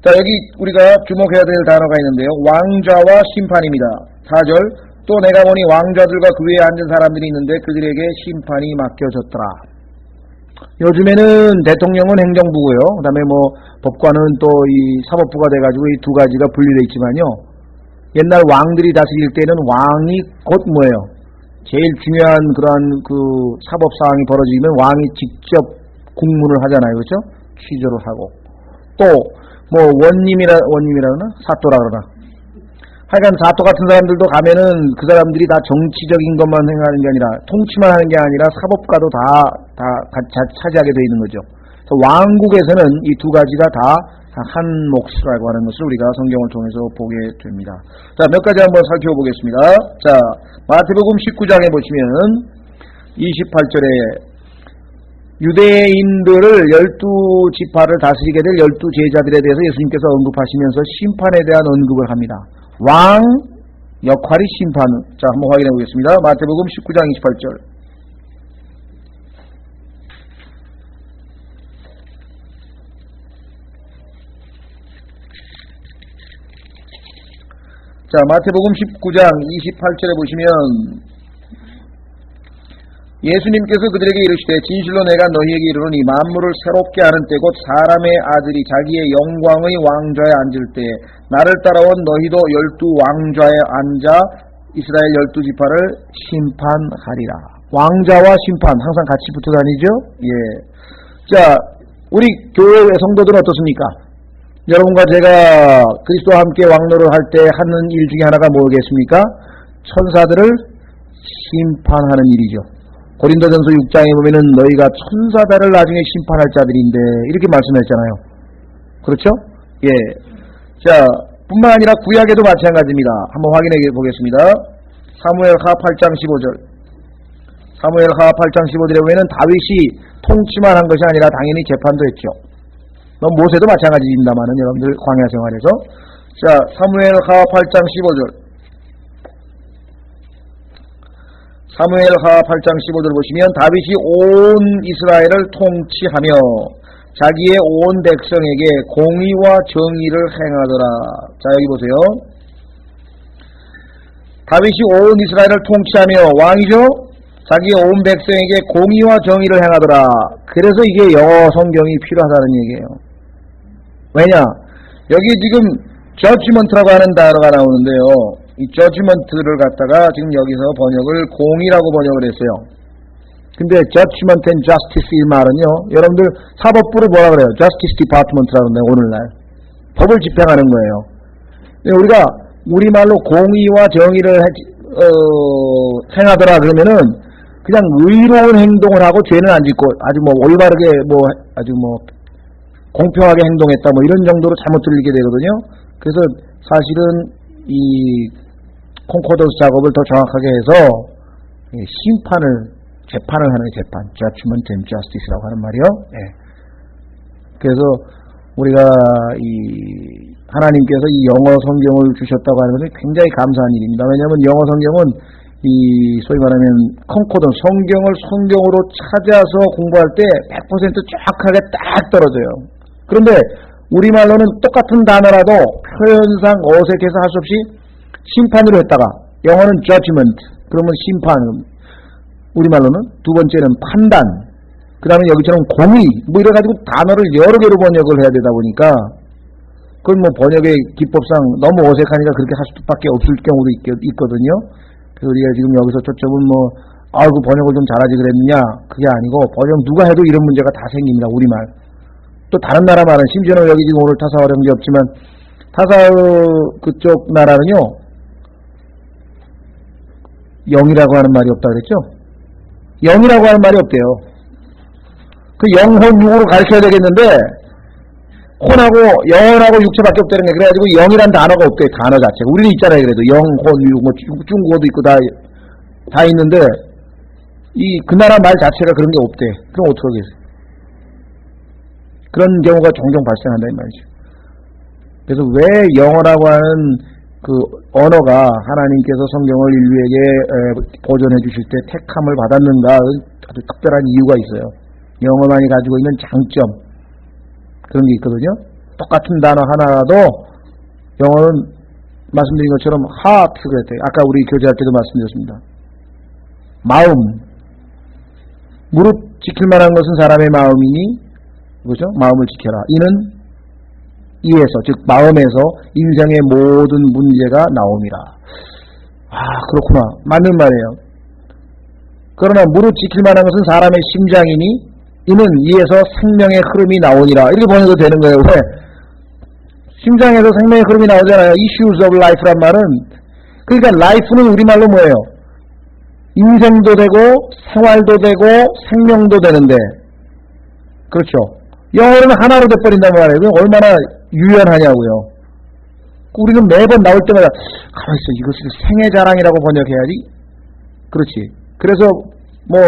자, 여기 우리가 주목해야 될 단어가 있는데요. 왕좌와 심판입니다. 4절. 또 내가 보니 왕좌들과 그 위에 앉은 사람들이 있는데 그들에게 심판이 맡겨졌더라. 요즘에는 대통령은 행정부고요. 그 다음에 법관은 또 이 사법부가 돼가지고 이 두 가지가 분리되어 있지만요. 옛날 왕들이 다스릴 때는 왕이 곧 뭐예요? 제일 중요한 그러한 그 사법사항이 벌어지면 왕이 직접 국문을 하잖아요. 그렇죠? 취조를 하고. 또, 원님이라나? 사또라 그러나. 하여간 사또 같은 사람들도 가면은 그 사람들이 다 정치적인 것만 생각하는 게 아니라, 통치만 하는 게 아니라 사법가도 다 차지하게 되어 있는 거죠. 그래서 왕국에서는 이 두 가지가 다 한 몫이라고 하는 것을 우리가 성경을 통해서 보게 됩니다. 자, 몇 가지 한번 살펴보겠습니다. 자, 마태복음 19장에 보시면 28절에 유대인들을 12지파를 다스리게 될 12제자들에 대해서 예수님께서 언급하시면서 심판에 대한 언급을 합니다. 왕 역할이 심판. 자, 한번 확인해 보겠습니다. 마태복음 19장 28절. 자, 마태복음 19장 28절에 보시면 예수님께서 그들에게 이르시되 진실로 내가 너희에게 이르노니 만물을 새롭게 하는 때 곧 사람의 아들이 자기의 영광의 왕좌에 앉을 때 나를 따라온 너희도 12왕좌에 앉아 이스라엘 12지파를 심판하리라. 왕좌와 심판 항상 같이 붙어 다니죠? 예. 자, 우리 교회 성도들은 어떻습니까? 여러분과 제가 그리스도와 함께 왕노를 할 때 하는 일 중에 하나가 뭐겠습니까? 천사들을 심판하는 일이죠. 고린도전서 6장에 보면은 너희가 천사들을 나중에 심판할 자들인데 이렇게 말씀했잖아요. 그렇죠? 예. 자, 뿐만 아니라 구약에도 마찬가지입니다. 한번 확인해 보겠습니다. 사무엘하 8장 15절. 사무엘하 8장 15절에 보면은 다윗이 통치만 한 것이 아니라 당연히 재판도 했죠. 모세도 마찬가지입니다만은 여러분들 광야 생활에서. 자, 사무엘하 8장 15절. 사무엘하 8장 15절 보시면 다윗이 온 이스라엘을 통치하며 자기의 온 백성에게 공의와 정의를 행하더라. 자, 여기 보세요. 다윗이 온 이스라엘을 통치하며 왕이죠. 자기의 온 백성에게 공의와 정의를 행하더라. 그래서 이게 영어 성경이 필요하다는 얘기예요. 왜냐? 여기 지금 judgment라고 하는 단어가 나오는데요. 이 judgment를 갖다가 지금 여기서 번역을 공의라고 번역을 했어요. 근데 judgment and justice 이 말은요, 여러분들 사법부를 뭐라 그래요? justice department라고 하는데 오늘날 법을 집행하는 거예요. 우리가 우리말로 공의와 정의를 행하더라 그러면은 그냥 의로운 행동을 하고 죄는 안 짓고 아주 올바르게 아주 공평하게 행동했다 이런 정도로 잘못 들리게 되거든요. 그래서 사실은 이 콘코던스 작업을 더 정확하게 해서 재판을 하는 재판, judgment and justice라고 하는 말이요. 예. 그래서 우리가 이 하나님께서 이 영어 성경을 주셨다고 하는 것은 굉장히 감사한 일입니다. 왜냐하면 영어 성경은 이 소위 말하면 콘코던스 성경으로 찾아서 공부할 때 100% 정확하게 딱 떨어져요. 그런데 우리말로는 똑같은 단어라도 표현상 어색해서 할 수 없이 심판으로 했다가 영어는 judgment 그러면 심판, 우리말로는 두 번째는 판단, 그 다음에 여기처럼 공의 이래가지고 단어를 여러 개로 번역을 해야 되다 보니까 그건 번역의 기법상 너무 어색하니까 그렇게 할 수밖에 없을 경우도 있거든요. 그래서 우리가 지금 여기서 초점은 그 번역을 좀 잘하지 그랬느냐 그게 아니고 번역 누가 해도 이런 문제가 다 생깁니다. 우리말 또 다른 나라 말은 심지어는 여기 지금 오늘 타사활 한 게 없지만 타사 그쪽 나라는요, 영이라고 하는 말이 없다 그랬죠? 영이라고 하는 말이 없대요. 그 영혼육으로 가르쳐야 되겠는데, 혼하고 영혼하고 육체밖에 없다는 게, 그래가지고 영이란 단어가 없대. 단어 자체가. 우리는 있잖아요. 그래도 영혼육, 뭐 중국어도 있고 다 있는데 그 나라 말 자체가 그런 게 없대. 그럼 어떡하겠어요? 그런 경우가 종종 발생한다 이 말이죠. 그래서 왜 영어라고 하는 그 언어가 하나님께서 성경을 인류에게 보존해 주실 때 택함을 받았는가, 아주 특별한 이유가 있어요. 영어만이 가지고 있는 장점, 그런 게 있거든요. 똑같은 단어 하나라도 영어는 말씀드린 것처럼 heart 그랬대요. 아까 우리 교제할 때도 말씀드렸습니다. 마음, 무릎 지킬 만한 것은 사람의 마음이니, 그죠? 마음을 지켜라. 이는 이에서, 즉 마음에서 인생의 모든 문제가 나옵니다. 아, 그렇구나. 맞는 말이에요. 그러나 무릎 지킬 만한 것은 사람의 심장이니 이는 이에서 생명의 흐름이 나오니라. 이렇게 번역도 되는 거예요. 왜? 심장에서 생명의 흐름이 나오잖아요. issues of life란 말은, 그러니까 life는 우리말로 뭐예요? 인생도 되고 생활도 되고 생명도 되는데, 그렇죠? 영어로는 하나로 돼버린단 말이에요. 그럼 얼마나 유연하냐고요. 우리는 매번 나올 때마다 가만히 있어, 이것을 생애 자랑이라고 번역해야지. 그렇지. 그래서 뭐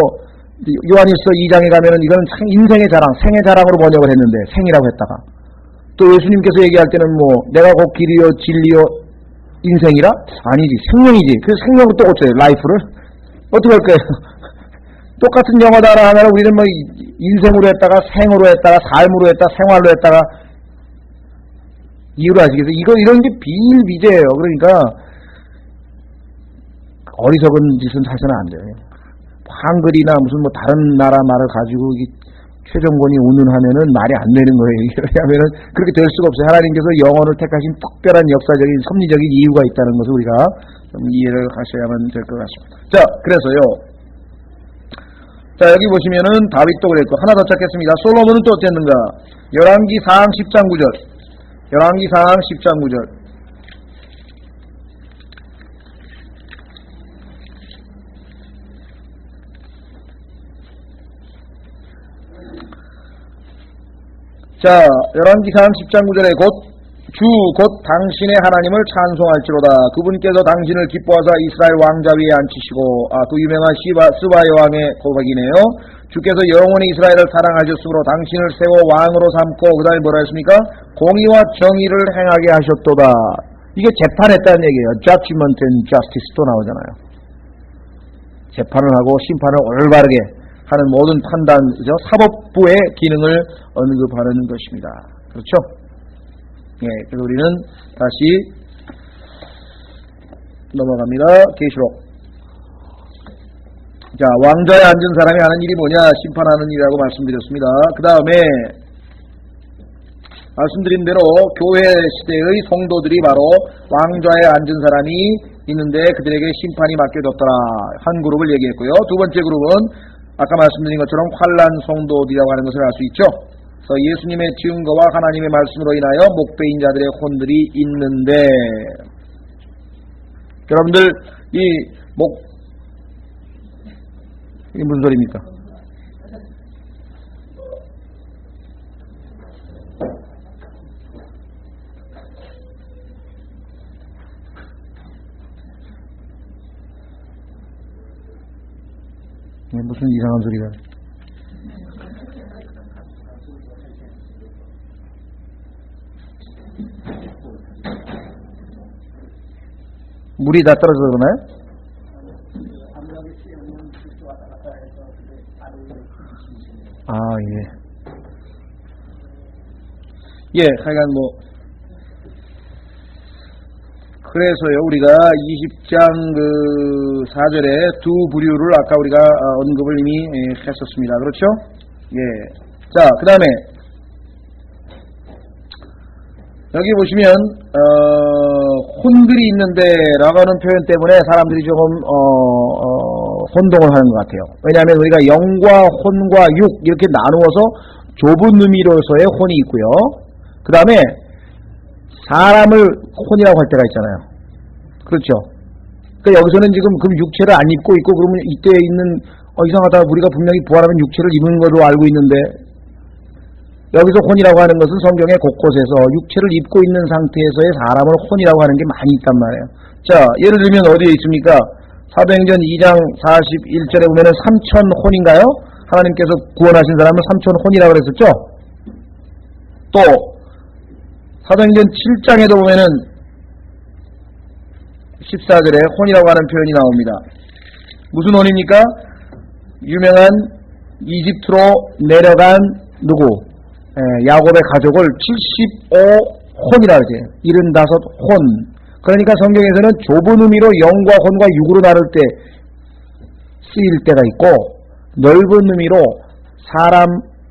요한일서 2장에 가면은 이거는 인생의 자랑, 생애 자랑으로 번역을 했는데 생이라고 했다가, 또 예수님께서 얘기할 때는 뭐 내가 곧 길이요 진리요 인생이라? 아니지, 생명이지. 그래서 생명을 또 고쳐요. 라이프를 어떻게 할 거예요? 똑같은 영어다라 하면 우리는 뭐 인생으로 했다가 생으로 했다가 삶으로 했다가 생활로 했다가, 이유를 아시겠어요? 이런 게 비일비재예요. 그러니까 어리석은 짓은 사서는 안 돼요. 한글이나 무슨 뭐 다른 나라 말을 가지고 최정권이 운운하면은 말이 안 되는 거예요. 왜냐하면은 그렇게 될 수가 없어요. 하나님께서 영어를 택하신 특별한 역사적인 섭리적인 이유가 있다는 것을 우리가 좀 이해를 하셔야만 될 것 같습니다. 자, 그래서요. 자, 여기 보시면은 다윗도 그랬고, 하나 더 찾겠습니다. 솔로몬은 또 어땠는가? 열왕기상 10장 9절. 열왕기상 10장 9절. 자, 열왕기상 10장 9절에 곧 당신의 하나님을 찬송할지로다. 그분께서 당신을 기뻐하사 이스라엘 왕자 위에 앉히시고, 그 유명한 스바 여왕의 고백이네요. 주께서 영원히 이스라엘을 사랑하셨으므로 당신을 세워 왕으로 삼고, 그 다음에 뭐라 했습니까? 공의와 정의를 행하게 하셨도다. 이게 재판했다는 얘기예요. Judgment and Justice도 나오잖아요. 재판을 하고 심판을 올바르게 하는 모든 판단, 그죠? 사법부의 기능을 언급하는 것입니다. 그렇죠? 예, 그래서 우리는 다시 넘어갑니다. 계시록. 자, 왕좌에 앉은 사람이 하는 일이 뭐냐? 심판하는 일이라고 말씀드렸습니다. 그 다음에 말씀드린 대로 교회 시대의 성도들이 바로 왕좌에 앉은 사람이 있는데 그들에게 심판이 맡겨졌더라. 한 그룹을 얘기했고요. 두 번째 그룹은 아까 말씀드린 것처럼 환난 성도들이라고 하는 것을 알 수 있죠. 그래서 예수님의 증거와 하나님의 말씀으로 인하여 목배인 자들의 혼들이 있는데, 여러분들 이게 무슨 소리입니까? 무슨 이상한 소리가. 물이 다 떨어져서 그러나요? 예. 예, 하여간 그래서요, 우리가 20장 4절에 두 부류를 아까 우리가 언급을 이미 했었습니다. 그렇죠? 예. 자, 그 다음에 여기 보시면 혼들이 있는데 라고 하는 표현 때문에 사람들이 조금 혼동을 하는 것 같아요. 왜냐하면 우리가 영과 혼과 육 이렇게 나누어서 좁은 의미로서의 혼이 있고요. 그 다음에 사람을 혼이라고 할 때가 있잖아요. 그렇죠? 그러니까 여기서는 지금 그 육체를 안 입고 있고 그러면 이때 있는 이상하다. 우리가 분명히 부활하면 육체를 입는 걸로 알고 있는데 여기서 혼이라고 하는 것은 성경의 곳곳에서 육체를 입고 있는 상태에서의 사람을 혼이라고 하는 게 많이 있단 말이에요. 자, 예를 들면 어디에 있습니까? 사도행전 2장 41절에 보면은 3천 혼인가요? 하나님께서 구원하신 사람을 3천 혼이라고 그랬었죠? 또 사도행전 7장에도 보면은 14절에 혼이라고 하는 표현이 나옵니다. 무슨 혼입니까? 유명한 이집트로 내려간 누구? 야곱의 가족을 75혼이라 그러죠. 75혼. 그러니까 성경에서는 좁은 의미로 영과 혼과 육으로 나눌 때 쓰일 때가 있고 넓은 의미로 사람,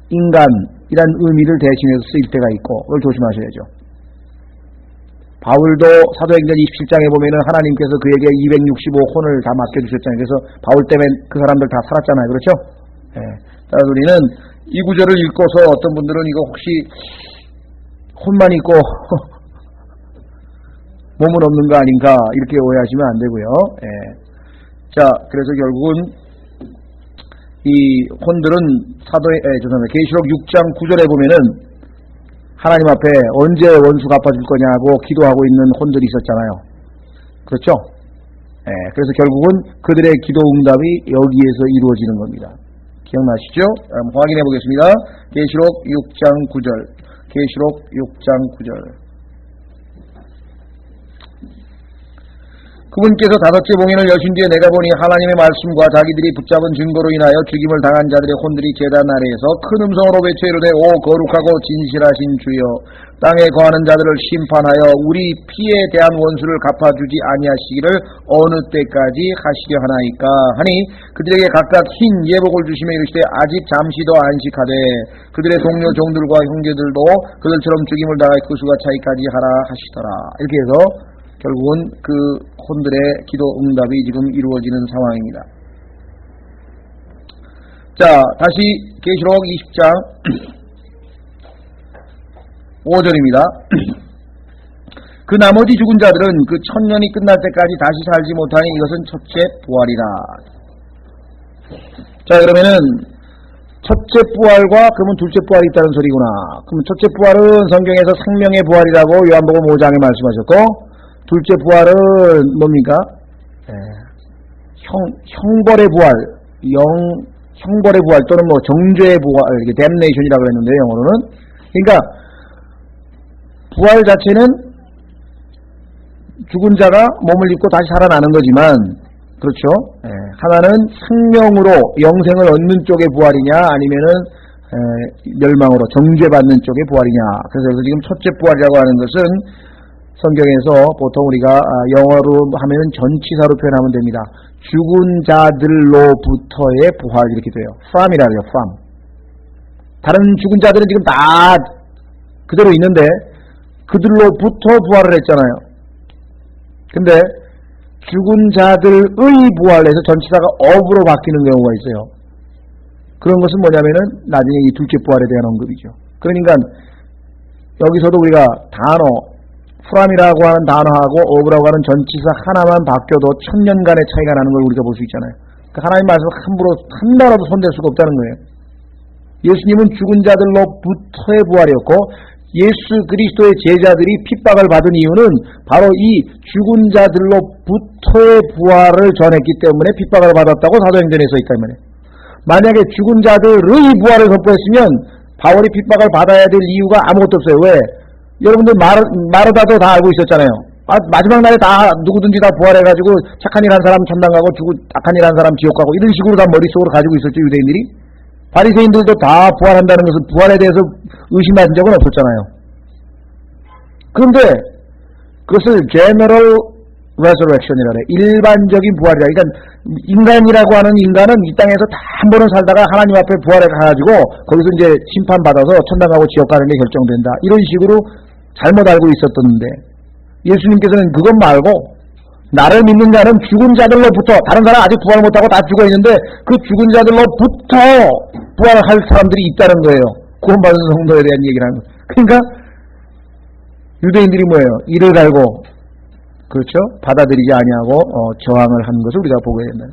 인간이란 의미를 대신해서 쓰일 때가 있고 그걸 조심하셔야죠. 바울도 사도행전 27장에 보면은 하나님께서 그에게 265혼을 다 맡겨주셨잖아요. 그래서 바울 때문에 그 사람들 다 살았잖아요. 그렇죠? 따라서 우리는 이 구절을 읽고서 어떤 분들은 이거 혹시 혼만 있고 몸은 없는 거 아닌가 이렇게 오해하시면 안 되고요. 자, 그래서 결국은 이 혼들은 죄송합니다. 계시록 6장 9절에 보면은 하나님 앞에 언제 원수 갚아줄 거냐고 기도하고 있는 혼들이 있었잖아요. 그렇죠? 그래서 결국은 그들의 기도 응답이 여기에서 이루어지는 겁니다. 기억나시죠? 확인해 보겠습니다. 계시록 6장 9절. 계시록 6장 9절. 그분께서 다섯째 봉인을 여신 뒤에 내가 보니 하나님의 말씀과 자기들이 붙잡은 증거로 인하여 죽임을 당한 자들의 혼들이 제단 아래에서 큰 음성으로 외쳐 이르되 오 거룩하고 진실하신 주여 땅에 거하는 자들을 심판하여 우리 피에 대한 원수를 갚아주지 아니하시기를 어느 때까지 하시려 하나이까 하니 그들에게 각각 흰 예복을 주시며 이르시되 아직 잠시 더 안식하되 그들의 동료 종들과 형제들도 그들처럼 죽임을 당할 그 수가 차이까지 하라 하시더라. 이렇게 해서 결국은 그 혼들의 기도 응답이 지금 이루어지는 상황입니다. 자, 다시 계시록 20장 5절입니다. 그 나머지 죽은 자들은 그 천년이 끝날 때까지 다시 살지 못하니 이것은 첫째 부활이라. 자, 그러면은 첫째 부활과 그러면 둘째 부활이 있다는 소리구나. 그럼 첫째 부활은 성경에서 생명의 부활이라고 요한복음 5장에 말씀하셨고 둘째 부활은 뭡니까? 형벌의 부활, 형벌의 부활 또는 뭐 정죄의 부활, 이게 damnation이라고 그랬는데 영어로는. 그러니까 부활 자체는 죽은 자가 몸을 입고 다시 살아나는 거지만, 그렇죠? 하나는 생명으로 영생을 얻는 쪽의 부활이냐, 아니면은 멸망으로 정죄받는 쪽의 부활이냐. 그래서 지금 첫째 부활이라고 하는 것은 성경에서 보통 우리가 영어로 하면은 전치사로 표현하면 됩니다. 죽은 자들로부터의 부활 이렇게 돼요. from이라 그래요. from. 다른 죽은 자들은 지금 다 그대로 있는데 그들로부터 부활을 했잖아요. 근데 죽은 자들의 부활에서 전치사가 of로 바뀌는 경우가 있어요. 그런 것은 뭐냐면은 나중에 이 둘째 부활에 대한 언급이죠. 그러니까 여기서도 우리가 단어 프람이라고 하는 단어하고 어브라고 하는 전치사 하나만 바뀌어도 천년간의 차이가 나는 걸 우리가 볼 수 있잖아요. 그러니까 하나님 말씀 함부로 한 나라도 손댈 수가 없다는 거예요. 예수님은 죽은 자들로부터의 부활이었고 예수 그리스도의 제자들이 핍박을 받은 이유는 바로 이 죽은 자들로부터의 부활을 전했기 때문에 핍박을 받았다고 사도행전에 써 있단 말이에요. 만약에 죽은 자들의 부활을 선포했으면 바울이 핍박을 받아야 될 이유가 아무것도 없어요. 왜? 여러분들 마르다도 다 알고 있었잖아요. 마지막 날에 다 누구든지 다 부활해가지고 착한 일 한 사람 천당 가고 악한 일 한 사람 지옥 가고 이런 식으로 다 머릿속으로 가지고 있었죠. 유대인들이. 바리새인들도 다 부활한다는 것은 부활에 대해서 의심한 적은 없었잖아요. 그런데 그것을 general resurrection이라 그래요. 일반적인 부활이라. 그러니까 인간이라고 하는 인간은 이 땅에서 다 한 번은 살다가 하나님 앞에 부활해 가가지고 거기서 이제 심판받아서 천당 가고 지옥 가는 게 결정된다. 이런 식으로 잘못 알고 있었던데 예수님께서는 그것 말고 나를 믿는 자는 죽은 자들로부터, 다른 사람 아직 부활 못하고 다 죽어 있는데 그 죽은 자들로부터 부활할 사람들이 있다는 거예요. 구원받은 성도에 대한 얘기라는 거예요. 그러니까 유대인들이 뭐예요? 이를 갈고, 그렇죠? 받아들이지 아니하고 저항을 하는 것을 우리가 보게 된다.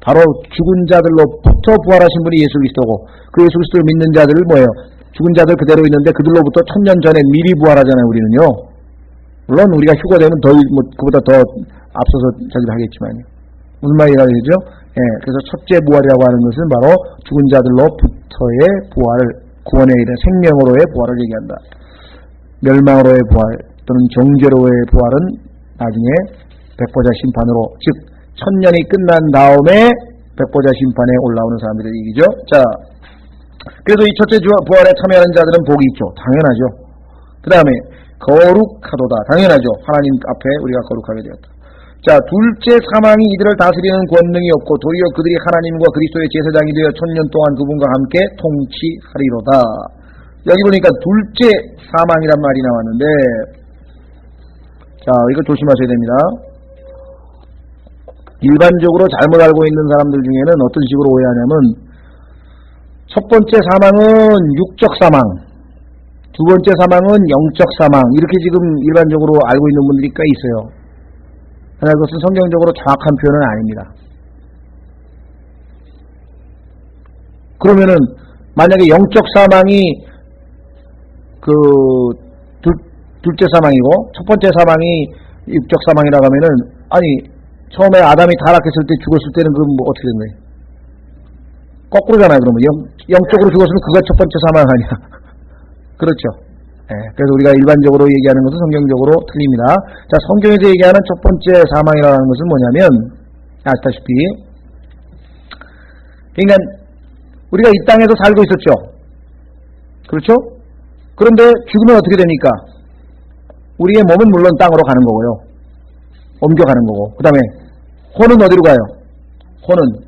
바로 죽은 자들로부터 부활하신 분이 예수 그리스도고, 그 예수 그리스도를 믿는 자들을 뭐예요? 죽은 자들 그대로 있는데 그들로부터 1000년 전에 미리 부활하잖아요, 우리는요. 물론 우리가 휴거되면 그보다 더 앞서서 저기를 하겠지만요. 무슨 말이라 되죠? 예, 그래서 첫째 부활이라고 하는 것은 바로 죽은 자들로부터의 부활을, 구원에 이른 생명으로의 부활을 얘기한다. 멸망으로의 부활 또는 정죄로의 부활은 나중에 백보자 심판으로, 즉 1000년이 끝난 다음에 백보자 심판에 올라오는 사람들의 얘기죠. 자, 그래도 이 첫째 부활에 참여하는 자들은 복이 있죠. 당연하죠. 그 다음에 거룩하도다. 당연하죠. 하나님 앞에 우리가 거룩하게 되었다. 자, 둘째 사망이 이들을 다스리는 권능이 없고 도리어 그들이 하나님과 그리스도의 제사장이 되어 1000년 동안 그분과 함께 통치하리로다. 여기 보니까 둘째 사망이란 말이 나왔는데, 자, 이거 조심하셔야 됩니다. 일반적으로 잘못 알고 있는 사람들 중에는 어떤 식으로 오해하냐면, 첫 번째 사망은 육적 사망, 두 번째 사망은 영적 사망, 이렇게 지금 일반적으로 알고 있는 분들이 꽤 있어요. 그러나 그것은 성경적으로 정확한 표현은 아닙니다. 그러면은 만약에 영적 사망이 둘째 사망이고 첫 번째 사망이 육적 사망이라고 하면은, 아니 처음에 아담이 타락했을 때 죽었을 때는 그럼 뭐 어떻게 된 거예요? 거꾸로잖아요. 그러면 영적으로 죽었으면 그가 첫 번째 사망 아니야. 그렇죠. 예, 그래서 우리가 일반적으로 얘기하는 것은 성경적으로 틀립니다. 자, 성경에서 얘기하는 첫 번째 사망이라는 것은 뭐냐면, 아시다시피, 그러니까 우리가 이 땅에서 살고 있었죠. 그렇죠? 그런데 죽으면 어떻게 됩니까? 우리의 몸은 물론 땅으로 가는 거고요. 옮겨가는 거고. 그 다음에 혼은 어디로 가요? 혼은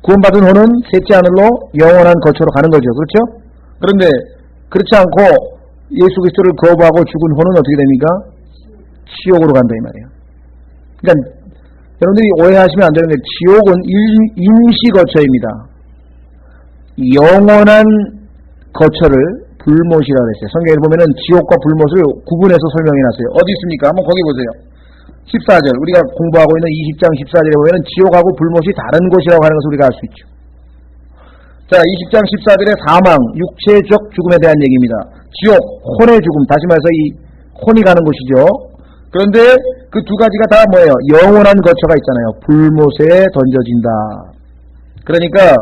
구원받은 혼은 셋째 하늘로 영원한 거처로 가는 거죠. 그렇죠? 그런데 그렇지 않고 예수 그리스도를 거부하고 죽은 혼은 어떻게 됩니까? 지옥으로 간다 이 말이에요. 그러니까 여러분들이 오해하시면 안 되는데, 지옥은 임시 거처입니다. 영원한 거처를 불못이라고 했어요. 성경에 보면은 지옥과 불못을 구분해서 설명해 놨어요. 어디 있습니까? 한번 거기 보세요. 14절, 우리가 공부하고 있는 20장 14절에 보면은 지옥하고 불못이 다른 곳이라고 하는 것을 우리가 알 수 있죠. 자, 20장 14절에 사망, 육체적 죽음에 대한 얘기입니다. 지옥, 혼의 죽음, 다시 말해서 이 혼이 가는 곳이죠. 그런데 그 두 가지가 다 뭐예요? 영원한 거처가 있잖아요. 불못에 던져진다. 그러니까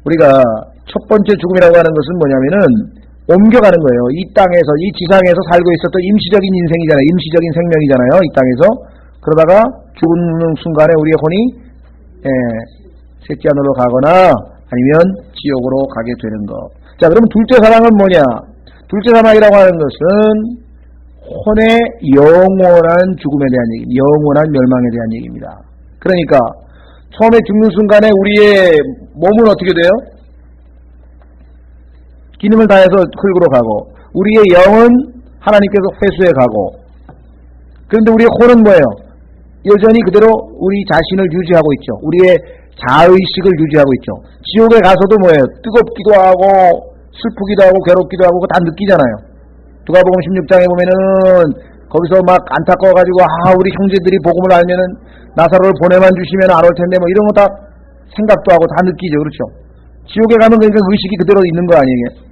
우리가 첫 번째 죽음이라고 하는 것은 뭐냐면은 옮겨가는 거예요. 이 땅에서, 이 지상에서 살고 있었던 임시적인 인생이잖아요. 임시적인 생명이잖아요. 이 땅에서. 그러다가 죽는 순간에 우리의 혼이 셋째 하늘로 가거나 아니면 지옥으로 가게 되는 것. 자, 그럼 둘째 사망은 뭐냐? 둘째 사망이라고 하는 것은 혼의 영원한 죽음에 대한 얘기, 영원한 멸망에 대한 얘기입니다. 그러니까 처음에 죽는 순간에 우리의 몸은 어떻게 돼요? 기능을 다해서 흙으로 가고, 우리의 영은 하나님께서 회수해 가고, 그런데 우리의 혼은 뭐예요? 여전히 그대로 우리 자신을 유지하고 있죠. 우리의 자의식을 유지하고 있죠. 지옥에 가서도 뭐예요? 뜨겁기도 하고 슬프기도 하고 괴롭기도 하고 그거 다 느끼잖아요. 누가복음 16장에 보면은 거기서 막 안타까워가지고, 우리 형제들이 복음을 알면은 나사로를 보내만 주시면 안 올 텐데 뭐 이런 거 다 생각도 하고 다 느끼죠. 그렇죠? 지옥에 가면 그러니까 의식이 그대로 있는 거 아니에요?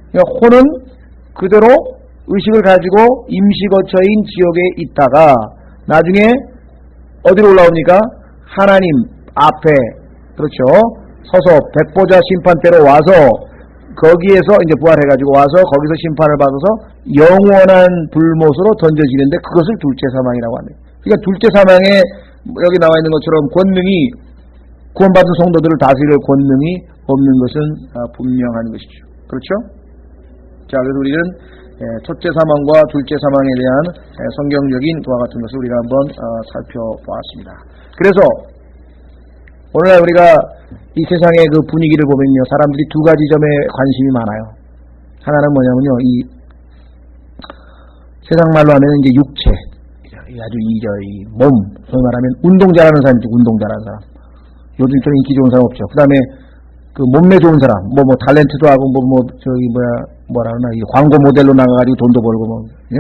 그러니까 혼은 그대로 의식을 가지고 임시거처인 지옥에 있다가 나중에 어디로 올라옵니까? 하나님 앞에, 그렇죠, 서서 백보자 심판대로 와서 거기에서 이제 부활해가지고 와서 거기서 심판을 받아서 영원한 불못으로 던져지는데 그것을 둘째 사망이라고 합니다. 그러니까 둘째 사망에 여기 나와 있는 것처럼 권능이, 구원받은 성도들을 다스릴 권능이 없는 것은 분명한 것이죠. 그렇죠? 자, 그래서 우리는 첫째 사망과 둘째 사망에 대한 성경적인 그와 같은 것을 우리가 한번 살펴보았습니다. 그래서 오늘날 우리가 이 세상의 그 분위기를 보면요, 사람들이 두 가지 점에 관심이 많아요. 하나는 뭐냐면요, 이 세상 말로 하면 이제 육체, 아주 이 몸, 소위 말하면 운동 잘하는 사람이죠. 운동 잘하는 사람. 요즘 좀 인기 좋은 사람 없죠. 그 다음에 그 몸매 좋은 사람, 탤런트도 하고, 뭐라 그러나, 이 광고 모델로 나가가지고 돈도 벌고, 뭐, 예?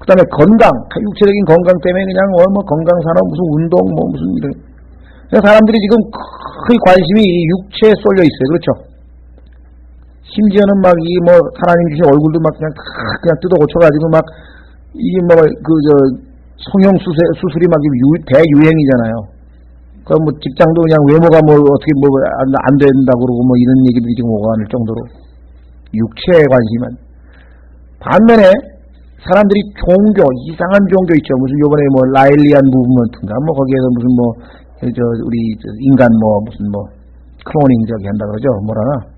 그 다음에 건강, 육체적인 건강 때문에 그냥, 뭐, 건강산업, 무슨 운동, 뭐, 무슨, 이런. 사람들이 지금 거의 관심이 육체에 쏠려 있어요. 그렇죠? 심지어는 막, 하나님 주신 얼굴도 막 그냥 뜯어 고쳐가지고 막, 이게 뭐, 성형수술이 막 대유행이잖아요. 그 뭐 직장도 그냥 외모가 뭐 어떻게 뭐 안 된다고 그러고 뭐 이런 얘기들이 지금 오가는 정도로 육체에 관심은. 반면에 사람들이 종교, 이상한 종교 있죠. 무슨 요번에 뭐 라일리안 무브먼트인가 뭐 거기에서 무슨 뭐 우리 인간 무슨 클로닝 한다 그러죠. 뭐라나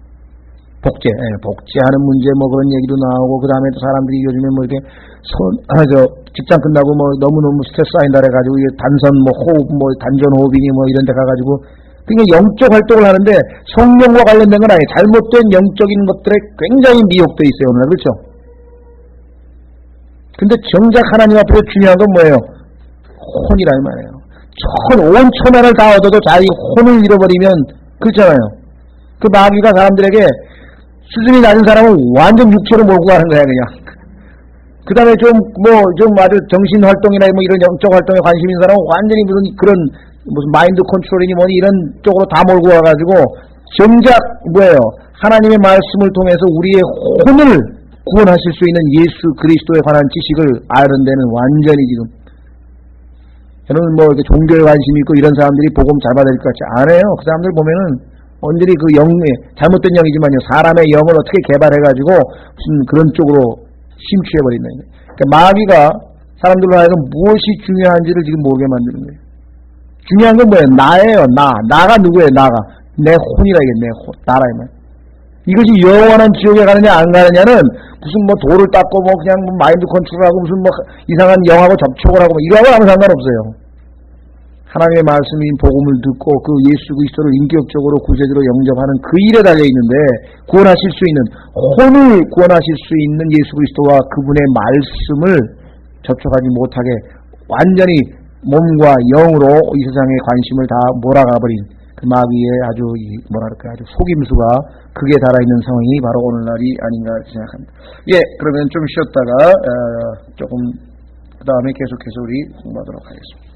복제하는 문제 뭐 그런 얘기도 나오고, 그 다음에 또 사람들이 요즘에 뭐 이렇게 직장 끝나고 뭐 너무너무 스트레스 쌓인다 해가지고 단선 호흡 단전 호흡이니 뭐 이런 데 가가지고 그러니까 영적 활동을 하는데 성령과 관련된 건 아니에요. 잘못된 영적인 것들에 굉장히 미혹돼 있어요, 오늘. 그렇죠? 근데 정작 하나님 앞에서 중요한 건 뭐예요? 혼이라는 말이에요. 온 천하를 다 얻어도 자기 혼을 잃어버리면, 그렇잖아요. 그 마귀가 사람들에게 수준이 낮은 사람은 완전 육체로 몰고 가는 거야, 그냥. 그 다음에 좀 아주 정신활동이나 뭐 이런 영적 활동에 관심 있는 사람은 완전히 무슨 마인드 컨트롤이니 뭐니 이런 쪽으로 다 몰고 와가지고, 정작 하나님의 말씀을 통해서 우리의 혼을 구원하실 수 있는 예수 그리스도에 관한 지식을 아는 데는 완전히 지금, 저는 이렇게 종교에 관심이 있고 이런 사람들이 복음 잘 받을 것 같지 않아요. 그 사람들 보면은, 언제리 잘못된 영이지만요, 사람의 영을 어떻게 개발해가지고 무슨 그런 쪽으로 심취해버린다. 그러니까 마귀가 사람들로 하여금 무엇이 중요한지를 지금 모르게 만드는 거예요. 중요한 건 뭐예요? 나예요, 나가 누구예요, 나가. 내 혼이라 이게 내 혼, 나라 이 말. 이것이 영원한 지옥에 가느냐 안 가느냐는 무슨 돌을 닦고 그냥 마인드 컨트롤하고 무슨 이상한 영하고 접촉을 하고 이거하고 아무 상관없어요. 하나님의 말씀인 복음을 듣고 그 예수 그리스도를 인격적으로 구세주로 영접하는 그 일에 달려 있는데, 구원하실 수 있는, 혼을 구원하실 수 있는 예수 그리스도와 그분의 말씀을 접촉하지 못하게 완전히 몸과 영으로 이 세상의 관심을 다 몰아가버린 그 마귀의 아주 속임수가 극에 달아있는 상황이 바로 오늘날이 아닌가 생각합니다. 예, 그러면 좀 쉬었다가 조금 그 다음에 계속해서 우리 공부하도록 하겠습니다.